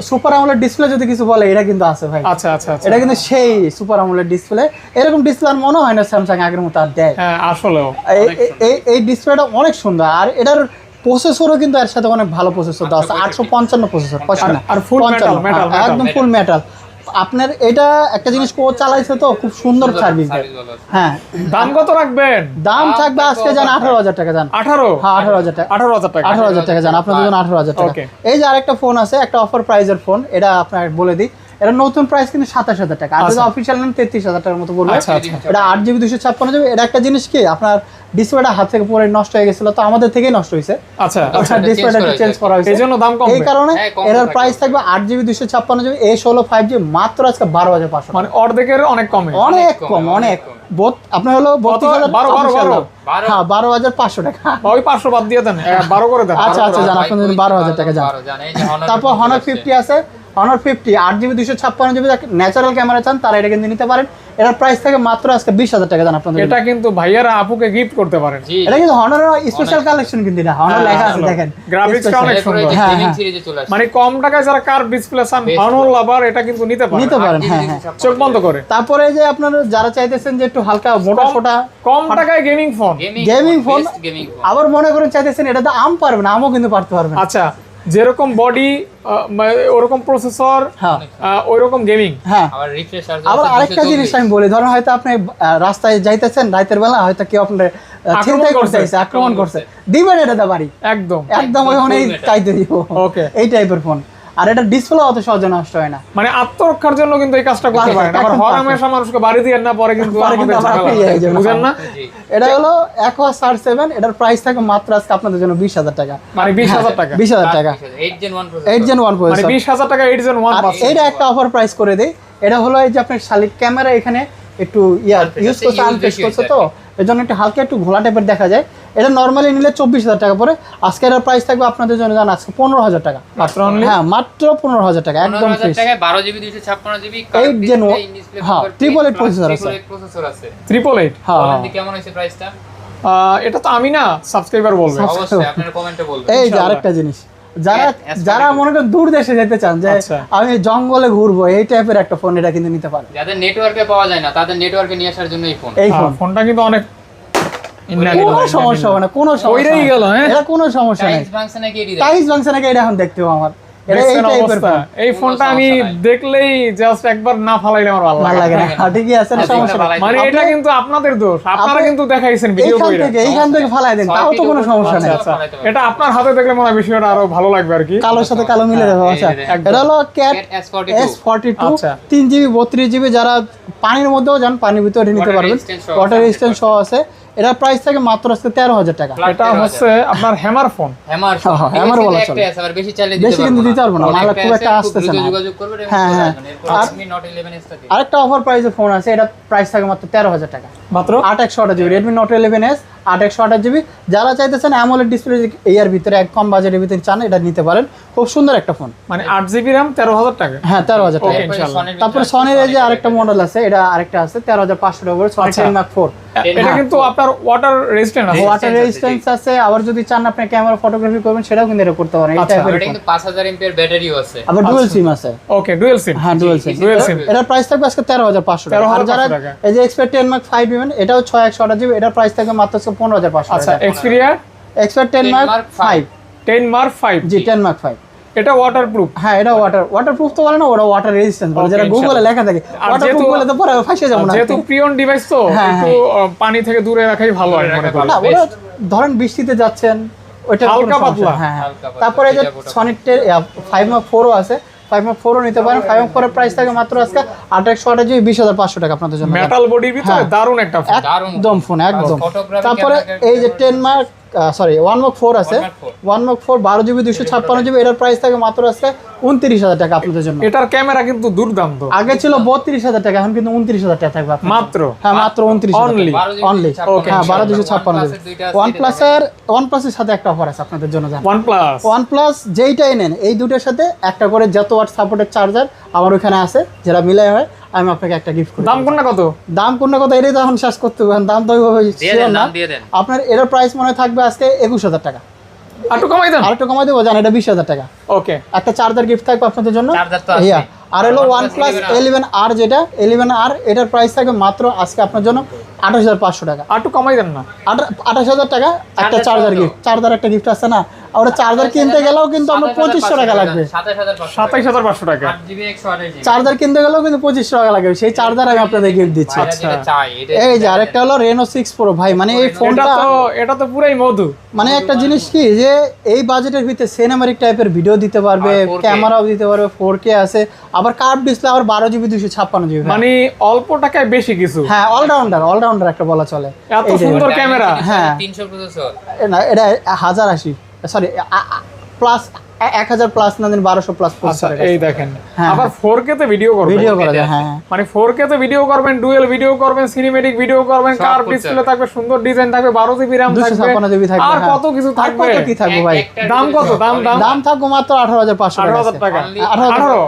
সুপার আমোলেড ডিসপ্লে যদি কিছু বলে এটা কিন্তু আছে ভাই। আচ্ছা আচ্ছা আচ্ছা। এটা কিন্তু সেই সুপার আমোলেড ডিসপ্লে, এরকম ডিসপ্লে আর মনে হয় না স্যামসাং আগের মতো আর দেয়। হ্যাঁ আসলেও এই ডিসপ্লেটা অনেক সুন্দর, আর এটার প্রসেসরও কিন্তু এর সাথে অনেক ভালো প্রসেসর দেওয়া আছে, 855 প্রসেসর, আর full metal, metal, metal। একদম ফুল মেটাল। আপনার এটা একটা জিনিস চালাইছে তো খুব সুন্দর সার্ভিস দেয়। সার্ভিস ভালো আছে। হ্যাঁ দাম কত রাখবেন? দাম থাকবে আজকে যান 18,000 টাকা যান। 18। হ্যাঁ 18,000 টাকা, 18,000 টাকা। 18,000 টাকা যান আপনাদের জন্য, 18,000 টাকা। Okay. এই যে আরেকটা ফোন আছে, একটা অফার প্রাইজের ফোন, এটা আপনার বলে দিই, এটা নতুন প্রাইস কিন্তু 27,000 টাকা, আর যদি আচ্ছা। অফিসিয়াল নেন 33,000 টাকার মতো পড়বে। আচ্ছা, আচ্ছা। এটা 8GB 256GB। এটা একটা জিনিস কি, আপনার ডিসপ্লেটা হাত থেকে পরে নষ্ট হয়ে গেছিল, তো আমাদের থেকেই নষ্ট হয়েছে, আচ্ছা আচ্ছা change ডিসপ্লেটা করা চেঞ্জ করা হয়েছে, এই জন্য দাম কম। এই কারণে হ্যাঁ, কম এর থাকবে। প্রাইস থাকবে 8GB 256GB A16 5G মাত্র আজকে 12,500 মানে অর্ধেকের অনেক কমে। অনেক কম, কম, অনেক অনেক কম। আপনার হলো 32,000 12, official 12, দাম। হ্যাঁ 12,500 টাকা। ওই 500 বাদ দিয়ে দেন, 12 করে দেন। আচ্ছা আচ্ছা জান, আপনাদের 12,000 টাকা যান। 12 জান। এই যে Honor তারপর Honor 50 আছে, Honor 50 8GB 256GB natural camera চান তারা এটা কিন্তু নিতে পারেন। এটার প্রাইস থাকে মাত্র আজকে 20,000 টাকা জান আপনাদের। এটা কিন্তু ভাইয়ারা আপুকে গিফট করতে পারেন। জি। এটা কিন্তু Honor স্পেশাল কালেকশন, কিন্তু এটা Honor হ্যাঁ, লেখা আছে আসলে। দেখেন, গ্রাফিক্সটা অনেক এরপরে সুন্দর। যে হ্যাঁ, গেমিং হ্যাঁ। সিরিজে চলে আসে। মানে কম টাকায় যারা কার ডিসপ্লে চান, Best ভালো লাভার, এটা কিন্তু নিতে পারেন নিতে পারেন। হ্যাঁ হ্যাঁ। চোখ বন্ধ করে। তারপরে যে আপনারা যারা চাইতেছেন যে একটু হালকা মোটা সোটা কম টাকায় gaming phone. Gaming phone, gaming phone. আবার মনে করেন চাইতেছেন এটাতে আম পারবে না, আমও কিন্তু পারতে পারবে না। আচ্ছা, যেরকম বডি ওরকম প্রসেসর, হ্যাঁ ওইরকম গেমিং। হ্যাঁ। আবার রিফ্রেশ চার্জ আবার আরেকটা জিনিস আমি বলি, ধরুন হয়তো আপনি রাস্তায় যাইতেছেন রাতের বেলা, হয়তো কেউ আপনার চিন্তাই করতে চাইছে, আক্রমণ করছে, দিবেন এটা দা বাড়ি একদম একদম ওইখানেই চাইতে দিব। ওকে। এই টাইপের ফোন। আর এটা ডিসপ্লে অত সহজে নষ্ট হয় না। মানে আত্মরক্ষার জন্য কিন্তু এই কাজটা করতে পারেন। আবার হরহামেশা মানুষকে বাড়ি দিয়ে না পরে কিন্তু আমাদের ঝামেলা হয়। বুঝেন না? এটা হলো Aqua Star 7, এটার প্রাইস থাকে মাত্র আজকে আপনাদের জন্য 20,000 টাকা। মানে 20,000 টাকা, 20,000 টাকা 8 Gen 1 8 Gen 1 মানে প্রসেসর। 20,000 টাকা 8 Gen 1 আর এটা একটা অফার প্রাইস করে দেই। এটা হলো এই যে আপনার শালিক ক্যামেরা এখানে একটু ইউজ করছে, আনফেস করছে, তো এর জন্য একটু হালকা একটু ঘোলা টাইপের দেখা যায়। এটা নরমালি নিলে 24,000 টাকা পরে, আজকে এর প্রাইস থাকবে আপনাদের জন্য জান আজকে 15,000 টাকা মাত্র অনলি। হ্যাঁ মাত্র 15,000 টাকা একদম ফ্রি। 15,000 টাকায় 12 জিবি 256 জিবি 8 Gen 1 হ্যাঁ 888 প্রসেসর আছে। প্রসেসর আছে। 888 হ্যাঁ বলেন দি কেমন হইছে প্রাইসটা? এটা তো আমি না, সাবস্ক্রাইবার বলবে। অবশ্যই আপনারা কমেন্টে বলবেন। এই যে আরেকটা জিনিস, যারা মনে করেন দূর দেশে যেতে চান যে আচ্ছা। আমি জঙ্গলে ঘুরবো এই টাইপের একটা ফোন, এটা কিন্তু নিতে পারেন। যাদের নেটওয়ার্কে পাওয়া যায় না তাদের নেটওয়ার্কে নিয়ে আসার জন্য এই ফোন। এই ফোন ফোনটা কিন্তু অনেক কোনো সমস্যা হবে না, কোনো সমস্যা ওইটাই গেল, হ্যাঁ? এটা কোনো সমস্যা নেই। টাইলস ভাঙছে নাকি এডি? টাইস ভাঙছে নাকি এটা এখন দেখতে হবে আমার, এটা এই দেখছেন টাইপের অবস্থা? ফোন এই ফোনটা আমি দেখলেই জাস্ট একবার না ফালাইলে আমার ভালো ভালো লাগে। লাগে না। ঠিকই আছে, না সমস্যা নেই। মানে এটা কিন্তু আপনাদের দোষ, আপনারা কিন্তু দেখাইছেন ভিডিও এইখান থেকে ফালাই দেন, তাও তো কোনো সমস্যা নেই। আচ্ছা, এটা আপনার হাতে দেখলে মনে হয় বিষয়টা আরো ভালো লাগবে আর কি। কালোর সাথে কালো মিলে যাবে। আচ্ছা এটা হলো ক্যাট S42 আচ্ছা। 3GB 32GB, যারা পানির মধ্যেও যান পানির ভিতরে নিতে পারবেন, ওয়াটার রেজিস্ট্যান্স সহ আছে। এটা প্রাইস থাকে মাত্র আজকে 13,000 টাকা। এটা হচ্ছে আপনার হ্যামার ফোন। হ্যামার হ্যামার বলা চলে। একটা আছে, আবার বেশি চাইলে বেশি কিন্তু দিতে পারবো না, মালা খুব একটা আসতেছে না। যোগাযোগ করবেন। হ্যাঁ, হ্যাঁ। Redmi Note 11s থাকে। আরেকটা অফার প্রাইসের ফোন আছে, এটা প্রাইস থাকে মাত্র 13,000 টাকা। মাত্র 8/128GB Redmi Note 11s 8/128GB। যারা চাইতেছেন AMOLED ডিসপ্লে এর ভিতরে এক কম বাজেটের ভিতরে চান, এটা নিতে পারেন। খুব সুন্দর একটা ফোন। মানে 8GB RAM 13,000 টাকা। হ্যাঁ 13,000 টাকা। ওকে, ইনশাআল্লাহ। তারপরে সনির এই যে আরেকটা মডেল আছে, এটা আরেকটা আছে 13,500 টাকা করে, Sony আচ্ছা। 10 Mark 4। এটা কিন্তু আপনার ওয়াটার রেজিস্ট্যান্ট আছে। ওয়াটার রেজিস্ট্যান্স আছে। আবার যদি চান আপনি ক্যামেরা ফটোগ্রাফি করবেন, সেটাও কিন্তু এটা করতে পারেন। এই আচ্ছা, টাইপের এটা কিন্তু 5000 mAh ব্যাটারিও আছে। আবার ডুয়াল সিম আছে। ওকে, ডুয়াল সিম। হ্যাঁ ডুয়াল সিম। Dual SIM. এটার প্রাইস থাকবে আজকে 13,500 টাকা। আর যারা 13,500 টাকা। এই যে Xperia 10 Mark 5 নেবেন, এটাও 6/128GB, এটার প্রাইস থাকবে মাত্র 15,500 আচ্ছা, টাকা। Xperia Xperia 10 Mark 5 10 Mark 5। জি 10 Mark 5। এটা ওয়াটারপ্রুফ। হ্যাঁ এটা ওয়াটারপ্রুফ তো বলে না, ওটা ওয়াটার রেজিস্ট্যান্স বলে, Okay, যেটা গুগলে ইনশাআল্লাহ। লেখা থাকে। আর ওয়াটারপ্রুফ যেহেতু- বলে তো পরে ফাঁসে যাবো না। যেহেতু প্রিয়ন ডিভাইস তো হ্যাঁ, একটু পানি থেকে দূরে রাখাই ভালো হয় মনে করি। না ওটা ধরেন বৃষ্টিতে যাচ্ছেন, ওইটা হালকা পাতলা। হ্যাঁ হ্যাঁ। হালকা পাতলা, তারপরে এই যে ভিজা ফোটা। সনির 5 Mark 4 ও আছে, 5 Mark 4 ও নিতে পারেন। 5 Mark 4 এর প্রাইস থাকে মাত্র আজকে 8/128GB 20,500 টাকা আপনাদের জন্য। মেটাল বডির ভিতরে হ্যাঁ। দারুণ একটা ফোন। দারুণ। একদম ফোন একদম। Photography তারপরে camera এই যে 10 Mark 1 Mark 4 আছে, 1 Mark 4 12GB 256GB, এটার প্রাইস থাকে মাত্র আজকে 29,000 টাকা আপনাদের জন্য। এটার ক্যামেরা কিন্তু দুর্দান্ত। আগে ছিল 32,000 টাকা, এখন কিন্তু 29,000 টাকা থাকবে আপনাদের। মাত্র হ্যাঁ মাত্র 29,000 Only? অনলি। Okay, হ্যাঁ ইনশাআল্লাহ। 12,256। OnePlus-এর সাথে একটা অফার আছে আপনাদের জন্য জানেন। OnePlus। OnePlus যেইটাই নেন, এই দুটোর সাথে একটা করে যত ওয়াট সাপোর্টেড চার্জার আমার ওখানে আছে, যেটা মিলাই হয় আমি আপনাকে একটা গিফট করি। দাম কোনটা কত? দাম কোনটা কথা এটাই তো এখন শেষ করতে হবে, দাম তো ওইভাবে দিয়ে sure দেন, না। নাম দিয়ে দেন। আপনার এটার প্রাইস মনে হয় থাকবে আজকে 21,000 টাকা। আর একটু কমাই দেন। আর একটু কমাই দেবো, জান এটা 20,000 টাকা। ওকে, একটা চার্জার গিফট থাকবে আপনাদের জন্য। চার্জার তো আছে। ইয়া, আর হলো OnePlus OnePlus 11R 11R, যেটা 11R, এটার প্রাইস থাকবে মাত্র আজকে আপনার জন্য 28,500 টাকা। আর একটু কমাই দেন না। 28,000 টাকা একটা চার্জার চার্জার কত? গিফট। চার্জার একটা গিফট আছে না, আর ওটা চার্জার কিনতে গেলেও কিন্তু আমরা 2,500 টাকা লাগবে। 27,500 টাকা। 8GB 128GB। চার্জার কিনতে গেলেও কিন্তু 2,500 টাকা লাগবে, সেই চার্জার আমি আপনাদের গিফট দিচ্ছি। ভাইরা যেটা চাই, এটা এই যে আরেকটা হলো Reno 6 Pro ভাই, মানে এই ফোনটা এটা তো পুরাই মধু। মানে একটা জিনিস কি যে এই বাজেটের ভিতরে সিনেমাটিক টাইপের ভিডিও দিতে পারবে, আর 4K ক্যামেরাও দিতে পারবে, 4K আছে, আবার কার্ভ ডিসপ্লে, আবার 12GB 256GB। মানে অল্প টাকায় বেশি কিছু। হ্যাঁ অলরাউন্ডার একটা বলা চলে। এত এই যে- সুন্দর ক্যামেরা। হ্যাঁ। 300 প্রসেসর। না এটা 1080, সরি প্লাস 1000 প্লাস না, 1200 প্লাস আচ্ছা, এই দেখেন। হ্যাঁ। আবার 4K তে ভিডিও করবেন। ভিডিও করা যায়। হ্যাঁ মানে 4K তে ভিডিও করবেন, ডুয়াল ভিডিও করবেন, সিনেমেটিক ভিডিও করবেন, সব কার্ভ করতে ডিসপ্লে হবে। থাকবে, সুন্দর ডিজাইন থাকবে, 12GB RAM থাকবে, 256GB থাকবে। আর হ্যাঁ। কত কিছু আর থাকবে। কত কি থাকবে ভাই? দাম কত? দাম থাকবে মাত্র 18,500 টাকা। 18,000 টাকা।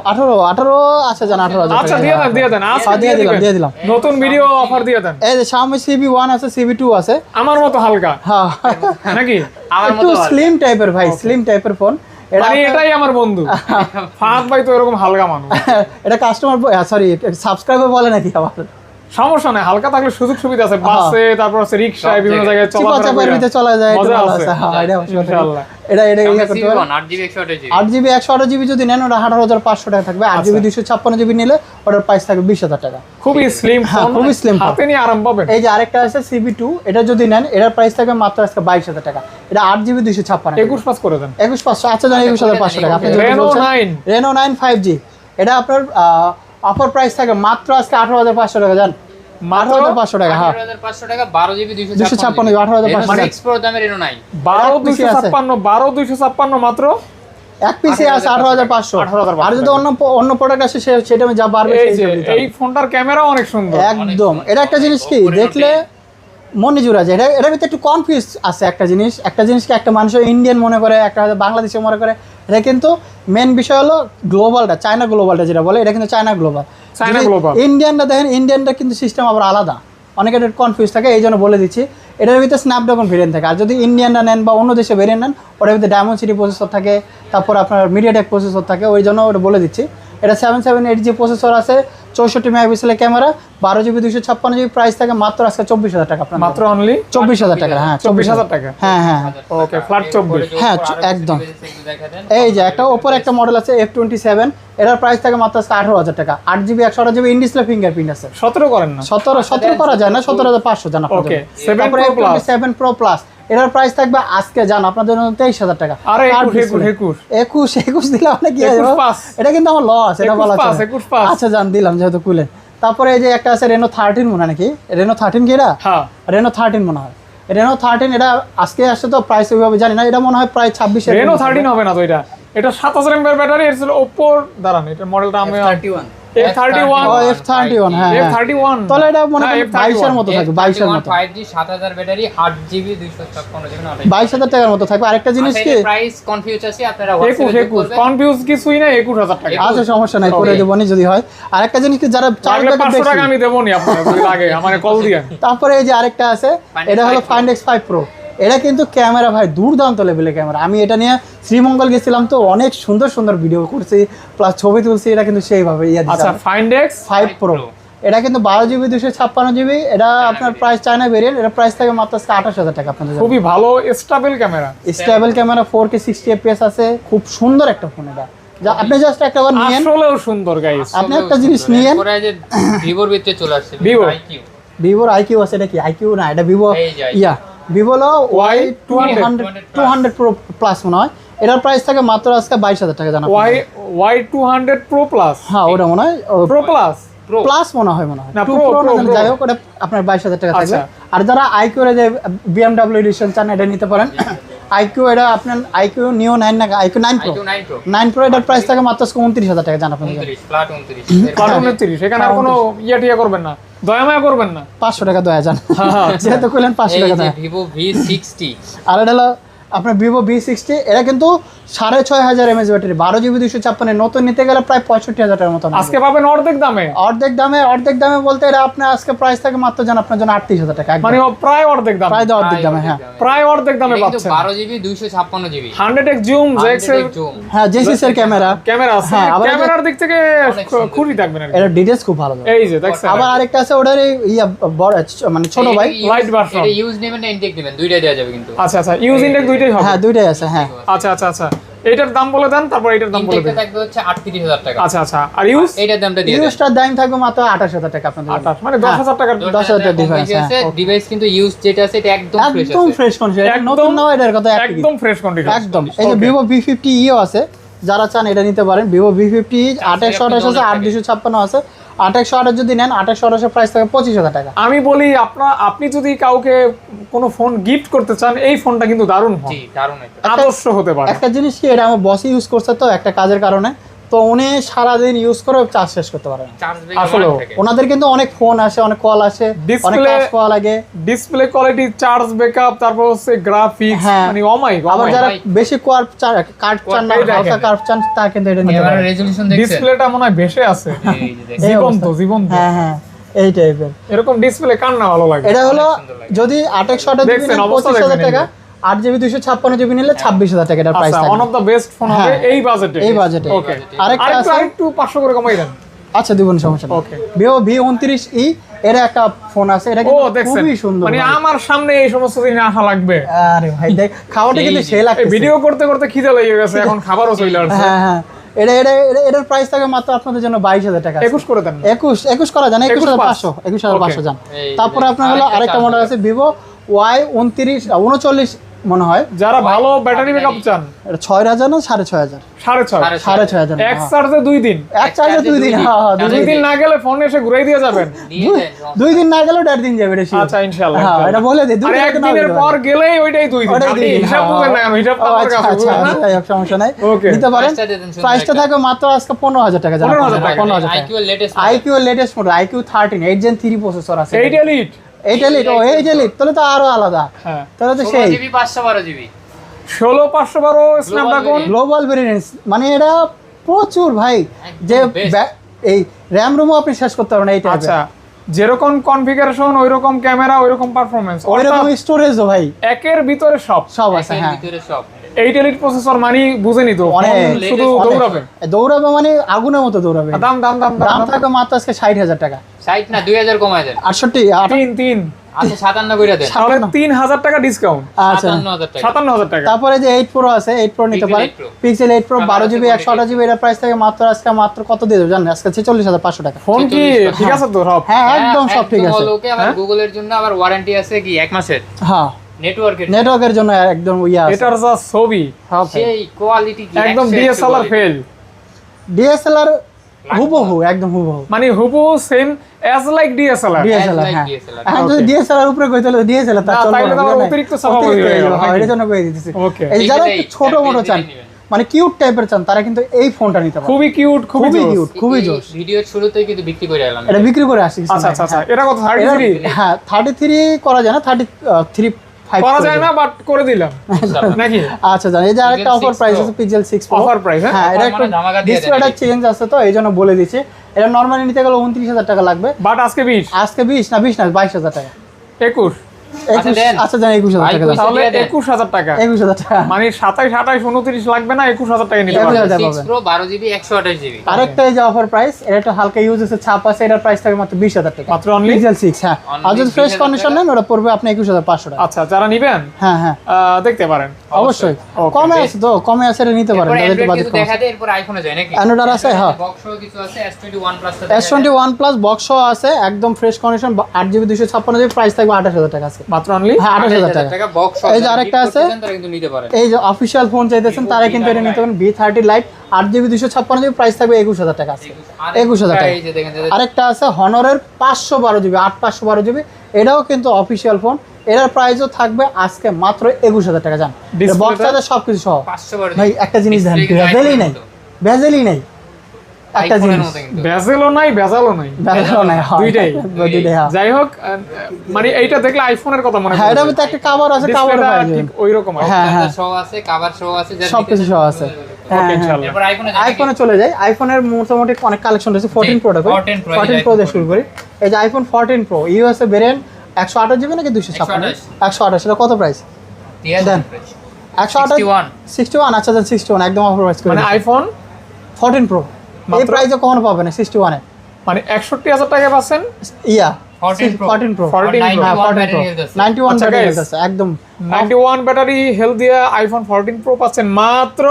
18 আচ্ছা জান 18,000 আচ্ছা, টাকা। দিয়ে দেন আজকে হ্যাঁ, দিয়ে দিলাম। নতুন ভিডিও অফার দিয়ে দেন। এই যে Xiaomi CB1 আছে, CB2 আছে। আমার মতো হালকা হ্যাঁ নাকি? আমার একটু মতো স্লিম টাইপের ভাই, স্লিম টাইপের ফোন। এটা মানে এটাই আমার বন্ধু। ফাহাদ ভাই তো এরকম হালকা মানুষ। এটা কাস্টমার, সরি সাবস্ক্রাইবার বলে নাকি আবার? সমস্যা নাই, হালকা থাকলে সুযোগ সুবিধা আছে, বাসে তারপর আছে রিকশায় বিভিন্ন জায়গায় চাপার ভিতরে চলা যায়, একটু মজা ভালো আছে। আছে। হ্যাঁ, এটা অবশ্যই ইনশাআল্লাহ। এটা ইয়ে করতে পারেন। 8GB 128GB 8GB 128GB যদি নেন ওটা 18,500 টাকা থাকবে। 8GB 256GB নিলে ওটার প্রাইস থাকবে 20,000 টাকা। খুবই স্লিম হ্যাঁ, ফোন, খুবই slim phone। হাতে নিয়ে আরাম পাবেন। এই যে আরেকটা আছে CB2, এটা যদি নেন এটার প্রাইস থাকবে মাত্র আজকে 22,000 টাকা। এটা 8GB 256। 21 পাস করে দেন। 21,500, আচ্ছা জানি 21,500 টাকা। আপনি যদি Reno বলছেন 9 Reno 9 5G, এটা আপনার অফার প্রাইস থাকে মাত্র আজকে 18,500 টাকা। জান, 18,500 টাকা। হ্যাঁ, 18,500 টাকা 12GB 256, 18,500 Reno টাকা। 6 Pro দামে Reno 9 12,256 মাত্র। এক পিসি আছে 18,500। 18,500 আর যদি অন্য প্রোডাক্ট আসে সেটা আমি যা বাড়বে এই সেই যে হিসেবে দিতে হবে। এই ফোনটার ক্যামেরা অনেক সুন্দর। একদম, এটা একটা জিনিস কি দেখলে মনে জুড়া যায়। এটার ভিতরে একটু কনফিউজ আছে একটা জিনিসকে একটা মানুষ ইন্ডিয়ান মনে করে, একটা বাংলাদেশে মনে করে। এটা কিন্তু মেন বিষয় হলো গ্লোবালটা, চায়না গ্লোবালটা যেটা বলে, এটা কিন্তু চায়না গ্লোবাল। China global. ইন্ডিয়ানটা দেখেন, ইন্ডিয়ানটা কিন্তু সিস্টেম আবার আলাদা, অনেকের কনফিউজ থাকে, এই জন্য বলে দিচ্ছি। এটার ভিতরে স্ন্যাপড্রাগন ভেরিয়েন্ট থাকে। আর যদি ইন্ডিয়ানটা নেন বা অন্য দেশে ভেরিয়েন্ট নেন, ওটার ভিতরে ডায়মন্ড সিটি প্রসেসর থাকে, তারপর আপনার মিডিয়াটেক প্রসেসর থাকে, ওই জন্য ওটা বলে দিচ্ছি। এটা 778G প্রসেসর আছে, 64 মেগাপিক্সেলের ক্যামেরা, 12GB 256GB, প্রাইস থাকে মাত্র আজকে 24,000 টাকা। আপনার মাত্র অনলি 24,000 টাকা। হ্যাঁ, 24,000 টাকা। হ্যাঁ হ্যাঁ, ওকে, ফ্ল্যাট 24। হ্যাঁ, একদম। এই যে একটা ওপোর একটা মডেল আছে F27, এটার প্রাইস থাকে মাত্র আজকে 18,000 টাকা। 8GB 128GB in display fingerprint আছে। 17 করেন না। 17 করা যায় না, 17,500 জান আপনার ওকে, জন্য। 7 তারপরে Pro Plus। F27 Pro Plus, এটার প্রাইস থাকবে আজকে জান আপনার জন্য 23,000 টাকা। আরে Card 21 display। 21 দিলে অনেক কি 21 হবে? pass। এটা কিন্তু আমার লস, এটা 21 বলা pass, আছে। 21 pass। আচ্ছা জান, দিলাম যেহেতু কুলেন। তারপরে এই যে একটা আছে Reno 13 মনে হয় নাকি, Reno 13 কি এটা? হ্যাঁ, Reno 13 মনে হয়। Reno 13 এটা আজকে আসছে তো, প্রাইস ওইভাবে জানি না, এটা মনে হয় প্রায় 26 এর। Reno 13 হবে না তো এটা। এটা 7000 mAh ব্যাটারি, এর ছিল Oppo, দাঁড়ান এটার মডেলটা আমি F31 F31। ও F31, হ্যাঁ হ্যাঁ। F31 তাহলে এটা মনে হ্যাঁ, হয় 22 এর মতো থাকবে, 22 এর মতো। 5G 7000 ব্যাটারি 8GB 256GB 22,000 টাকার মতো থাকবে। আরেকটা জিনিস কি, প্রাইস কনফিউজ আছে, আপনারা 21 কনফিউজ কিছুই না, 21,000 টাকা। আচ্ছা সমস্যা নাই, করে দেবো নি যদি হয়। আরেকটা জিনিস কি, যারা চার লাগলে টাকা 500 টাকা বেশি। আমি দেবো নি আপনার, যদি লাগে আমাকে কল দিয়ে। তারপরে এই যে আরেকটা আছে, Find এটা হলো X5 Pro। Find X5 Pro। এটা কিন্তু ক্যামেরা ভাই দুর্দান্ত লেভেলের ক্যামেরা। আমি এটা নিয়ে শ্রীমঙ্গল গেছিলাম তো, অনেক সুন্দর সুন্দর ভিডিও করছি, প্লাস ছবি তুলছি। এটা কিন্তু সেইভাবে আচ্ছা, Find X5 5 Pro, এটা কিন্তু 12GB 256GB, এটা আপনার প্রাইস চায়না ভেরিয়েন্ট। এটা প্রাইস থাকে মাত্র 28,000 টাকা আপনাদের। খুবই ভালো stable camera, stable camera, 4K 60fps আছে, খুব সুন্দর একটা ফোন এটা। যা আপনি জাস্ট একটা বার নিয়েন, আসলেও সুন্দর গাইস। আপনি একটা জিনিস নিয়েন। পরে যে ভিভোর ভিতরে চলে আসছে Vivo। IQ ভিভোর IQ আছে, এটা কি IQ না, এটা ভিভো এই যে IQ। ইয়া ভিভো হলো Y200 200 Pro Plus মনে হয়। এটার প্রাইস থাকে মাত্র আজকে 22,000 টাকা জানা। Y200 Pro Plus। হ্যাঁ, ওটা মনে হয় Pro Plus। প্লাস মনে হয় না, 2 Pro, Pro না, Pro। যাই হোক, ওটা আপনার 22,000 টাকা থাকবে। আচ্ছা। আর যারা IQ এর যে BMW এডিশন চান, এটা নিতে পারেন। IQ, এটা আপনার IQ Neo 9 না IQ 9 Pro। IQ 9 Pro 9 Pro এটার প্রাইস থাকে মাত্র 29,000 টাকা জানা। 29 ফ্ল্যাট 29 29, এখানে আর কোনো টিয়া করবেন না, দয়ামায়া করবেন না। 500 টাকা দয়া যান, যেহেতু কইলেন 500 এই টাকা যে দয়া। ভিভো V60 আর এটা হলো আপনার ভিভো V60, এটা কিন্তু 6,500 mAh ব্যাটারি, 12GB 256, নতুন নিতে গেলে প্রায় 65,000 টাকার মতো। আজকে পাবেন অর্ধেক দামে। অর্ধেক দামে বলতে এটা আপনার আজকে প্রাইস থাকে মাত্র জান আপনার জন্য 38,000 টাকা, একদম মানে প্রায় অর্ধেক দামে, প্রায় অর্ধেক দামে। হ্যাঁ প্রায় অর্ধেক দামে কিন্তু পাচ্ছেন। 12GB 256GB 100x zoom, ZX এর জুম হ্যাঁ, জেসিস এর ক্যামেরা। ক্যামেরা আছে, হ্যাঁ, আবার ক্যামেরার দিক থেকে খুবই থাকবেন আর কি। এটা ডিটেইলস খুব ভালো। এই যে দেখছেন, আবার আরেকটা আছে, ওটার ইয়া বড় মানে ছোট ভাই। Light version। এটা ইউজ নেবেন না ইনটেক নেবেন, দুইটাই দেওয়া যাবে কিন্তু। আচ্ছা আচ্ছা, ইউজ ইনডেক্স দুইটাই হবে। হ্যাঁ, দুইটাই আছে। হ্যাঁ, আচ্ছা আচ্ছা আচ্ছা, এইটার দাম বলে দেন, তারপর এইটার দাম বলে ইনটেকটা দেন। থাকবে হচ্ছে 38,000 টাকা। আচ্ছা আচ্ছা, আর ইউজ এইটার দামটা দিয়ে দেন। ইউজটার দাম থাকবে মাত্র 28,000 টাকা আপনাদের জন্য। 28, মানে 10,000 টাকার। 10,000 টাকা difference, আছে ডিভাইস কিন্তু ইউজ যেটা আছে এটা একদম ফ্রেশ একদম আছে। ফ্রেশ কন্ডিশন, একদম- নতুন নাও, এটার কথা একদম ফ্রেশ কন্ডিশন। একদম। এই যে ভিভো V50 ও আছে, যারা চান এটা নিতে পারেন। ভিভো V50 2828 আছে, 8256 আছে। 2828 যদি নেন, 2828 প্রাইস থাকে 25,000 টাকা। আমি বলি আপনি যদি কাউকে কোনো ফোন গিফট করতে চান, এই ফোনটা কিন্তু দারুণ ফোন, জি দারুণ একটা। আদর্শ হতে পারে। একটা জিনিস কি, এটা আমার বসই ইউজ করছে তো একটা কাজের কারণে, তো উনি সারাদিন ইউজ করে চার্জ শেষ করতে পারেন। চার্জ আসলেও ব্যাকআপ ওনাদের কিন্তু অনেক ফোন আসে, অনেক কল আসে, অনেক Display- কাজ করা লাগে। ডিসপ্লে কোয়ালিটি, চার্জ ব্যাকআপ, তারপর হচ্ছে গ্রাফিক্স, হ্যাঁ। মানে অমাইক। আবার যারা ভাই। বেশি কার্ভ চান না, এই দেখেন। হালকা কার্ভ চান, তারা কিন্তু এটা নিতে ক্যামেরা পারেন। রেজোলিউশন দেখছেন? ডিসপ্লেটা মনে হয় ভেসে আছে, এই যে দেখেন। এই জীবন্ত অবস্থা। জীবন্ত। হ্যাঁ হ্যাঁ, এই টাইপের। এরকম ডিসপ্লে কার না ভালো লাগে। এটা হলো সুন্দর লাগে। যদি 2828 জিবি দেখছেন, নেন অবস্থা 25,000 দেখেন টাকা, 8GB 256GB নিলে 26,000 টাকা এটার প্রাইস আচ্ছা, থাকবে। One of the best phone হবে হ্যাঁ। এই বাজেটে। এই বাজেটে। ওকে, আরেকটা আছে, আরেকটু 500 করে কমাই দেন। আচ্ছা দিব না, সমস্যা নেই। Okay. ভিভো V29e, এর একটা ফোন আছে, এটা ও কিন্তু দেখছেন, খুবই সুন্দর মানে ভাই। আমার সামনে এই সমস্ত জিনিস আসা লাগবে। আরে ভাই দেখ খাওয়াটা কিন্তু সেই এই লাগছে। ভিডিও করতে করতে খিদে লেগে গেছে, এখন খাবারও চলে আসছে। হ্যাঁ হ্যাঁ, এটার প্রাইস থাকে মাত্র আপনাদের জন্য 22,000 টাকা। 21 করে দেন। 21 করা যান, 21,500 21,500 যান। তারপরে আপনার হলো আরেকটা মডেল আছে ভিভো Y39 মনে হয়, যারা ভালো ব্যাটারি ব্যাকআপ চান, এটা 6,000 না 6,500? 6.5 6,500 এক চার্জে 2 দিন, এক চার্জে 2 দিন। হ্যাঁ হ্যাঁ, 2 দিন না গেলে ফোন এসে ঘুরাই দিয়ে যাবেন। 2 দিন না গেলেও 1.5 দিন যাবে এটা sure। আচ্ছা ইনশাআল্লাহ। হ্যাঁ এটা বলে দিই, 2 আর দিন একদিনের পর গেলেই ওইটাই 2 দিন। ওটাই আপনি 2 দিন, হিসাব হ্যাঁ। বুঝেন না কেন? হিসাব তো আমার আচ্ছা কাছে আচ্ছা বুঝেন না? আচ্ছা, যাই হোক, সমস্যা নাই, Okay। নিতে পারেন। প্রাইসটা দিয়ে দেন শুনুন প্রাইসটা একটা। থাকবে মাত্র আজকে 15,000 টাকা। 15,000 টাকা। 15,000 টাকা। IQ এর latest IQ এর latest model IQ 13 8 Gen 3 processor আছে। 8 এলিট। 8 Elite, ও 8 Elite, তাহলে তো আরো আলাদা, হ্যাঁ, তাহলে তো 16 সেই GB 512 GB 16512 Snapdragon. Global variance, মানে এটা প্রচুর ভাই, যে best। এই র্যাম রোমও আপনি শেষ করতে পারবেন এই টাইপের। আচ্ছা, যেরকম কনফিগারেশন ওইরকম ক্যামেরা ওইরকম পারফরম্যান্স, ওইরকম স্টোরেজও ভাই একের ভিতরে সব সব আছে। একের হ্যাঁ ভিতরে সব 8 এলিট প্রসেসর মানে বুঝেনি তো, অনেক, ফোন শুধু অনেক। দৌড়াবে। দৌড়াবে মানে আগুনের মতো দৌড়াবে। দাম দাম দাম দাম থাকবে মাত্র আজকে 60,000 টাকা। 60 না 2000 কমায় দেন। 68 3 আচ্ছা 57 করে দেন। তাহলে 3000 টাকা ডিসকাউন্ট, আচ্ছা। 57000 টাকা 57000 টাকা। তারপরে যে 8 Pro আছে, 8 Pro নিতে Pixel পারেন। 8 Pro। Pixel 8 Pro আমার 12 আছে জিবি 128 জিবি, এটার প্রাইস থাকে মাত্র আজকে মাত্র কত দিয়ে দেবো জানেন? আজকে 46,500 টাকা। ফোন কি 46 ঠিক আছে তো সব? হ্যাঁ একদম সব ঠিক আছে। ওকে আবার গুগলের জন্য আবার ওয়ারেন্টি আছে কি 1 মাসের হ্যাঁ নেটওয়ার্কের। নেটওয়ার্কের জন্য একদম ইয়া আছে। এটার যা ছবি সব সেই কোয়ালিটি কি একদম 100 ডিএসএলআর ফেল, DSLR হুবহু, একদম হুবহু মানে হুবহু same as like DSLR. DSLR। like হ্যাঁ DSLR এখন যদি DSLR উপরে কইতে হলে DSLR তার না, চলবে তাইলে তো না, আবার বুঝলেন? অতিরিক্ত চাপা অতিরিক্ত হয়ে হয়ে গেল, গেল, হ্যাঁ, নাকি? এটার জন্য কই দিতেছি। Okay। এই যারা এইটাই, একটু ছোট এক মোটো পিস চান, নিবেন। মানে কিউট টাইপের চান, তারা কিন্তু এই ফোনটা নিতে পারে। খুবই কিউট, খুবই খুবই জোস। কিউট, খুবই জোস। ভিডিওর শুরুতেই কিন্তু বিক্রি করে এলাম। এটা বিক্রি করে আসছি। আচ্ছা আচ্ছা আচ্ছা, এটা কত 33 হ্যাঁ 33 করা যায় না, 33 5 করা যায় না, বাট করে দিলাম নাকি? আচ্ছা জান, এই যে আরেকটা Pixel অফার 6 প্রাইস Pro। আছে Pixel 6 Pro। Offer price, হ্যাঁ? হ্যাঁ এটা Offer একটু মানে ধামাকা দিয়ে দেন ডিসপ্লেটা নাকি? চেঞ্জ আছে তো এইজন্য বলে দিছি। এটা নরমালি নিতে গেলে 29,000 টাকা লাগবে, বাট আজকে 20 আজকে 20 না 22,000 টাকা। 21 আচ্ছা, দেন। আচ্ছা জান 21,000 টাকা দাও। তাহলে দিয়ে দেন। 21000 টাকা, 21,000 টাকা। মানে 27 28 29 লাগবে না, 21000 টাকা নিতে 21,000 পারবেন। 6 Pro 12 জিবি 128 জিবি আরেকটা এই যে অফার প্রাইস, এটা একটু হালকা ইউজ আছে, ছাপ আছে, এটার প্রাইস থাকে মাত্র 20,000 টাকা। মাত্র only? Pixel 6 হ্যাঁ। Only আর যদি ফ্রেশ 20,000 কন্ডিশন টাকা? নেন ওটা পড়বে আপনি 21,500 টাকা। আচ্ছা, যারা নিবেন হ্যাঁ হ্যাঁ দেখতে পারেন। অবশ্যই Okay, কমে আছে তো, কমে আছে, এটা নিতে পারেন। এরপর তাদের অ্যান্ড্রয়েড বাজেট কিছু কম দেখা আছে। দেয়, এরপর আইফোনে যায় নাকি? Android আর আছে, হ্যাঁ। বক্সও কিছু আছে, S21 plus S21 plus box আছে, একদম fresh condition, 8GB 256GB, price থাকবে 28,000 টাকা আজকে। মাত্র অনলি হ্যাঁ 28,000 টাকা। টাকা বক্স। এই যে আরেকটা আছে, তারা কিন্তু নিতে পারে। এই যে অফিশিয়াল ফোন চাইতেছেন তারা কিন্তু এটা নিতে পারেন, V30 Lite 8GB 256GB, price থাকবে 21,000 টাকা আজকে। 21,000 টাকা। এই যে দেখেন যে আরেকটা আছে হনরের 512GB 8/512GB, এটাও কিন্তু অফিশিয়াল ফোন, এটার প্রাইসও থাকবে আজকে মাত্র 21,000 টাকা। জান Display বক্স টা? আছে সবকিছু সহ। 512 ভাই একটা জিনিস দেখেন, Display কিন্তু ভেজেলই iPhone-এর নাই, মতো। ভেজেলই নাই, একটা iPhone-এর জিনিস মতো কিন্তু। ভেজেলও নাই ভেজালও নাই, ভেজেলও নাই, হ্যাঁ। দুইটাই। দুইটাই, হ্যাঁ। যাই হোক, মানে এইটা দেখলে আইফোনের কথা মনে হ্যাঁ পড়ে এটার যায়। মধ্যে একটা কভার আছে, কভার Display-টা পাওয়া ঠিক যাবে। ওইরকম আর কি। হ্যাঁ হ্যাঁ শো আছে, কভার শো আছে, যার সবকিছু নিতে সহ চান আছে। বুঝে যাবে। হ্যাঁ Okay, হ্যাঁ ইনশাআল্লাহ। এরপর আইফোনে যায় আইফোনে চলে যাই। আইফোনের মোটামুটি অনেক কালেকশন রয়েছে। 14 প্রোটা 14 Pro, 14 প্রো দিয়ে শুরু করি। এই যে iPhone 14 pro USA variant 128GB নাকি 256? 128। এটা কত প্রাইস? দেন। 128 61। আচ্ছা দেন 61, একদম অফার প্রাইস করে মানে দিচ্ছি। আইফোন 14 প্রো এই মাত্র? প্রাইসে কখনো পাবে না 61 এ। মানে 61000 টাকা পাচ্ছেন। ইয়া 14 Pro। 14 প্রো 14 হ্যাঁ 14 প্রো 91 আচ্ছা, ব্যাটারি guys, আছে একদম 91 ব্যাটারি হেলথ দিয়ে আইফোন 14 প্রো পাচ্ছেন মাত্র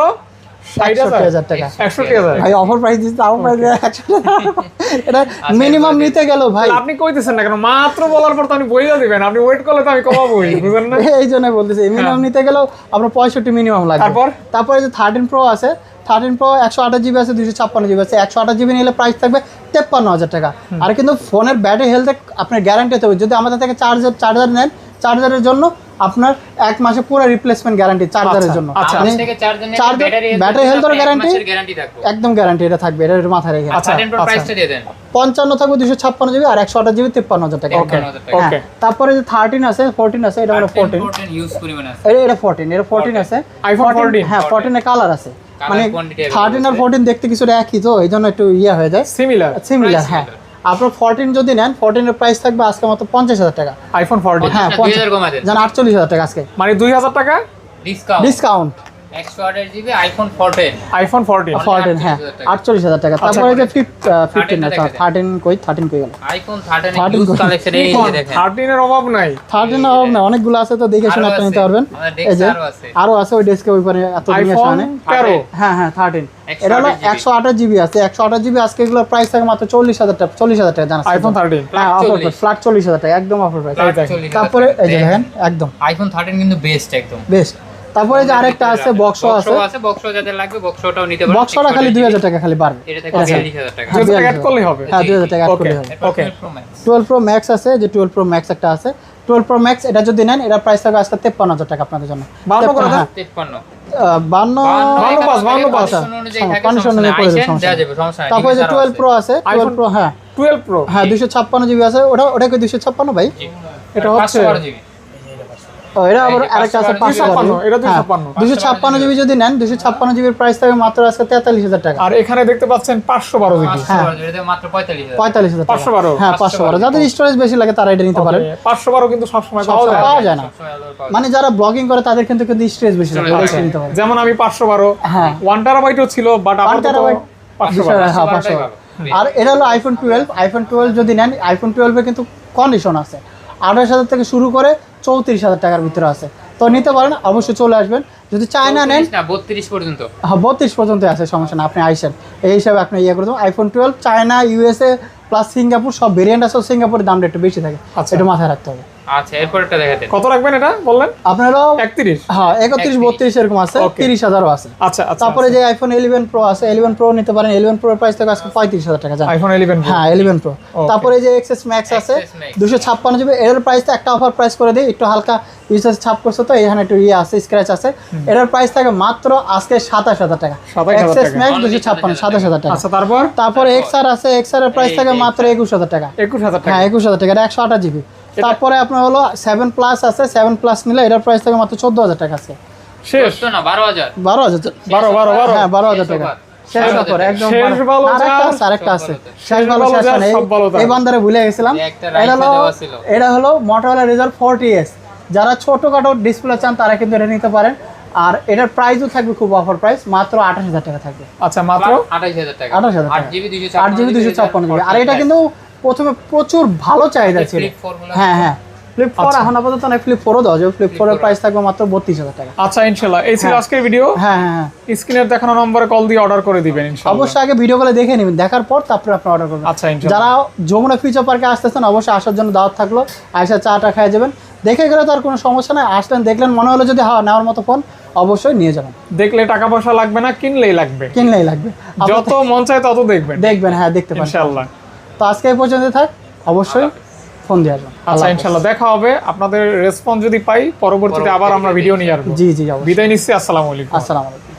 61,000 টাকা। 61000। ভাই অফার প্রাইস দিচ্ছে, তাও প্রাইস 100 টাকা। এটা মিনিমাম নিতে গেল ভাই, আপনি কইতেছেন না কেন? মাত্র বলার পর তো আপনি বইলা দিবেন, আপনি ওয়েট করলে তো আমি কমাবোই, বুঝেন না? এই জন্য বলতেছি মিনিমাম নিতে গেলেও আপনার 65 মিনিমাম লাগবে। তারপরে যে 13 প্রো আছে, 13 প্রো 128GB আছে, 256GB আছে। 128GB নিলে প্রাইস থাকবে 53,000 টাকা। আর কিন্তু ফোনের ব্যাটারি হেলথে আপনার গ্যারান্টি হবে, যদি আমাদের থেকে চার্জার নেন, চার্জারের জন্য আপনার 1 মাসে পুরো রিপ্লেসমেন্ট গ্যারান্টি চার্জারের জন্য। আচ্ছা, মানে থেকে চার্জার নেন, চার্জার ব্যাটারি হেলথের গ্যারান্টি থাকবে। একদম গ্যারান্টি এটা থাকবে, এটা মাথায় রেখে। আচ্ছা, 13 Pro প্রাইসটা দিয়ে দেন। 55 থাকবে 256GB, আর 128GB 53,000 টাকা। ওকে 53,000 ওকে। তারপরে যে 13 আছে, 14 আছে, এটা হলো 14। 14 ইউজ পরিমাণ আছে। এটা 14, এটা 14 আছে। iPhone 14 হ্যাঁ 14 এর কালার আছে, মানে quantity 13 আর 14 দেখতে কিছুটা একই তো, এই জন্য একটু ইয়ে হয়ে যায়, সিমিলার সিমিলার। Price হ্যাঁ similar। আপনার 14 যদি নেন, 14 এর প্রাইস থাকবে আজকে মাত্র 50,000 টাকা। আইফোন 14 হ্যাঁ 2000 কমায় দেন। জান 48,000 টাকা আজকে মানে 2000 টাকা discount. Discount. 128 GB iPhone 14 iPhone 14 14 হ্যাঁ 48,000 টাকা। তারপরে যে 15 না 13 কই 13 কই গেল? আইফোন 13 13 ইউজ কালেকশন এই যে দেখেন 13 এর অভাব নাই। 13 অভাব না, অনেকগুলো আছে তো দেখে শুনে আরো আপনি নিতে আছে। পারবেন। আমাদের এই যে ডেস্ক আরো আছে। আরো আছে ওই ডেস্কে ওই পারে এত নিয়ে আইফোন আসে 13 হ্যাঁ হ্যাঁ 13 এটা হলো 128 128 জিবি আছে। 128 জিবি আজকে এগুলোর প্রাইস থাকে মাত্র 40,000 টাকা। 40,000 টাকা জানা আইফোন 13 হ্যাঁ Flat অফার 40,000 ফ্ল্যাট 40,000 টাকা একদম অফার প্রাইস। এই দেখেন। 40,000 তারপরে এই যে দেখেন একদম আইফোন 13 কিন্তু বেস্ট একদম বেস্ট। তারপরে যে আরেকটা আছে বক্সও আছে। বক্সও যাদের লাগবে বক্সটাও নিতে পারেন। বক্সটা খালি 2,000 টাকা খালি বাড়বে। এটা থেকে 42,000 টাকা। হ্যাঁ, 2000 অ্যাড করলেই হবে। হ্যাঁ 2,000 টাকা অ্যাড ওকে করলে হবে। ওকে 12 Pro Max আছে, যে 12 Pro Max একটা আছে। 12 Pro Max এটা যদি নেন এটার প্রাইস থাকবে আজকে 53,000 টাকা আপনাদের জন্য। 52 করে হ্যাঁ 53 52 পাঁচ। কন্ডিশন অনুযায়ী করে দেবে, সমস্যা নেই। তারপরে যে 12 Pro আছে 12 Pro হ্যাঁ 12 Pro হ্যাঁ 256 জিবি আছে। ওটা কি 256 ভাই? এটা হচ্ছে ও এটা আবার আরেকটা আছে 256 এটা 256 256 জিবি যদি নেন 256 জিবির প্রাইস থাকবে মাত্র আজকে 43,000 টাকা। আর এখানে দেখতে পাচ্ছেন 512 জিবি। হ্যাঁ। মাত্র 45,000 45,000 টাকা 512 হ্যাঁ 512 যাদের স্টোরেজ বেশি লাগে তারা এটা নিতে পারেন। 512 কিন্তু সব সময় পাওয়া সবসময় যায় পাওয়া যায় না, মানে যারা ব্লগিং করে তাদের কিন্তু স্টোরেজ বেশি লাগে, ওরা নিতে পারে। যেমন আমি 512 হ্যাঁ 1 টেরাবাইটও ছিল বাট আমার 1 টেরাবাইট 512 হ্যাঁ 512। আর এটা হলো আইফোন 12। আইফোন 12 যদি নেন আইফোন 12 এ কিন্তু কন্ডিশন আছে 28,000 থেকে শুরু করে 34,000 টাকার ভিতরে আছে, তো নিতে পারেন। অবশ্যই চলে আসবেন। যদি চায়না নেন না 32 পর্যন্ত হ্যাঁ 32 পর্যন্ত আছে, সমস্যা না, আপনি আইসেন এই হিসাবে আপনি ইয়ে করে দেবেন। IPhone 12 China USA plus Singapore সব ভেরিয়েন্ট আছে। সিঙ্গাপুরের দামটা একটু বেশি থাকে, আচ্ছা। এটা মাথায় রাখতে হবে। আচ্ছা এরপর একটা দেখাতেন কত রাখবেন এটা বললেন? আপনার হলো 31 হ্যাঁ 31 32 এরকম আছে, Okay. 30,000ও আছে। আচ্ছা আচ্ছা তারপরে যে আইফোন 11 প্রো আছে 11 প্রো নিতে পারেন। 11 প্রো এর প্রাইস থাকে আজকে 35,000 টাকা জানেন। আইফোন 11 Pro হ্যাঁ 11 প্রো। তারপরে যে এক্সএস ম্যাক্স আছে XS Max 256 জিবি, এর প্রাইসটা একটা অফার প্রাইস করে দেই, একটু হালকা ইউজার ছাপ করছে তো এখানে একটু ইয়ে আছে স্ক্র্যাচ আছে। এটার প্রাইস থাকে মাত্র আজকে 27,000 টাকা। 27,000 এক্সএস টাকা। ম্যাক্স Only 256 27,000 টাকা। আচ্ছা তারপর তারপরে এক্সআর আছে, এক্সআর এর প্রাইস থাকে মাত্র 21,000 টাকা। 21,000 টাকা। হ্যাঁ 21,000 টাকা, এটা 128 জিবি। তারপরে আপনার হলো 7 প্লাস আছে, 7 প্লাস নিলে এটার প্রাইস থাকে মাত্র 14,000 টাকা আছে। শেষ তো না 12,000 12,000 12 হ্যাঁ 12,000 টাকা শেষ অফার একদম। শেষ ভালো আরেকটা আছে শেষ শেষ ভালো ভালো শেষ যা, নেই, সব ভালো তা। এই বান্দারে ভুলে গেছিলাম। একটা রাইখা দেওয়া ছিল। এটা হলো Motorola Razr 40s। যারা ছোটখাটো ডিসপ্লে চান তারা কিন্তু এটা নিতে পারেন। আর এটার প্রাইসও থাকবে খুব অফার প্রাইস, মাত্র 28,000 টাকা থাকবে। আচ্ছা মাত্র 28,000 টাকা 28,000 টাকা 8GB 8GB 256 জিবি। আর এটা কিন্তু প্রথমে প্রচুর ভালো চাহিদা ছিল। Flip 4 গুলো হ্যাঁ হ্যাঁ ফ্লিপ 4 এখন আপাতত না, ফ্লিপ 4ও দেওয়া যাবে। ফ্লিপ 4 এর প্রাইস থাকবে মাত্র 32,000 টাকা। আচ্ছা ইনশাআল্লাহ এই ছিল আজকের ভিডিও। হ্যাঁ হ্যাঁ হ্যাঁ স্ক্রিনের দেখানো নম্বরে কল দিয়ে অর্ডার করে দিবেন ইনশাআল্লাহ। অবশ্যই আগে ভিডিও কলে দেখে নেবেন, দেখার পর তারপরে আপনি অর্ডার করবেন। আচ্ছা ইনশাআল্লাহ। যারা যমুনা ফিউচার পার্কে আসতেছেন অবশ্যই আসার জন্য দাওয়াত থাকলো। আয়সা চাটা খেয়ে যাবেন, দেখে গেলে তার কোনো সমস্যা নাই। আসলেন দেখলেন মনে হলো যদি হ্যাঁ নেওয়ার মতো ফোন অবশ্যই নিয়ে যাবেন। দেখলে টাকা পয়সা লাগবে না, কিনলেই লাগবে। কিনলেই লাগবে, যত মন চায় তত দেখবেন দেখবেন হ্যাঁ দেখতে পারেন ইনশাআল্লাহ। তো আজকে এই পর্যন্ত থাক, অবশ্যই ফোন দিয়ে আসবেন। আচ্ছা ইনশাআল্লাহ দেখা হবে। আপনাদের রেসপন্স যদি পাই পরবর্তীতে আবার আমরা ভিডিও নিয়ে আসবো। জি জি অবশ্যই। বিদায় নিচ্ছি, আসসালামু আলাইকুম। আসসালামু আলাইকুম।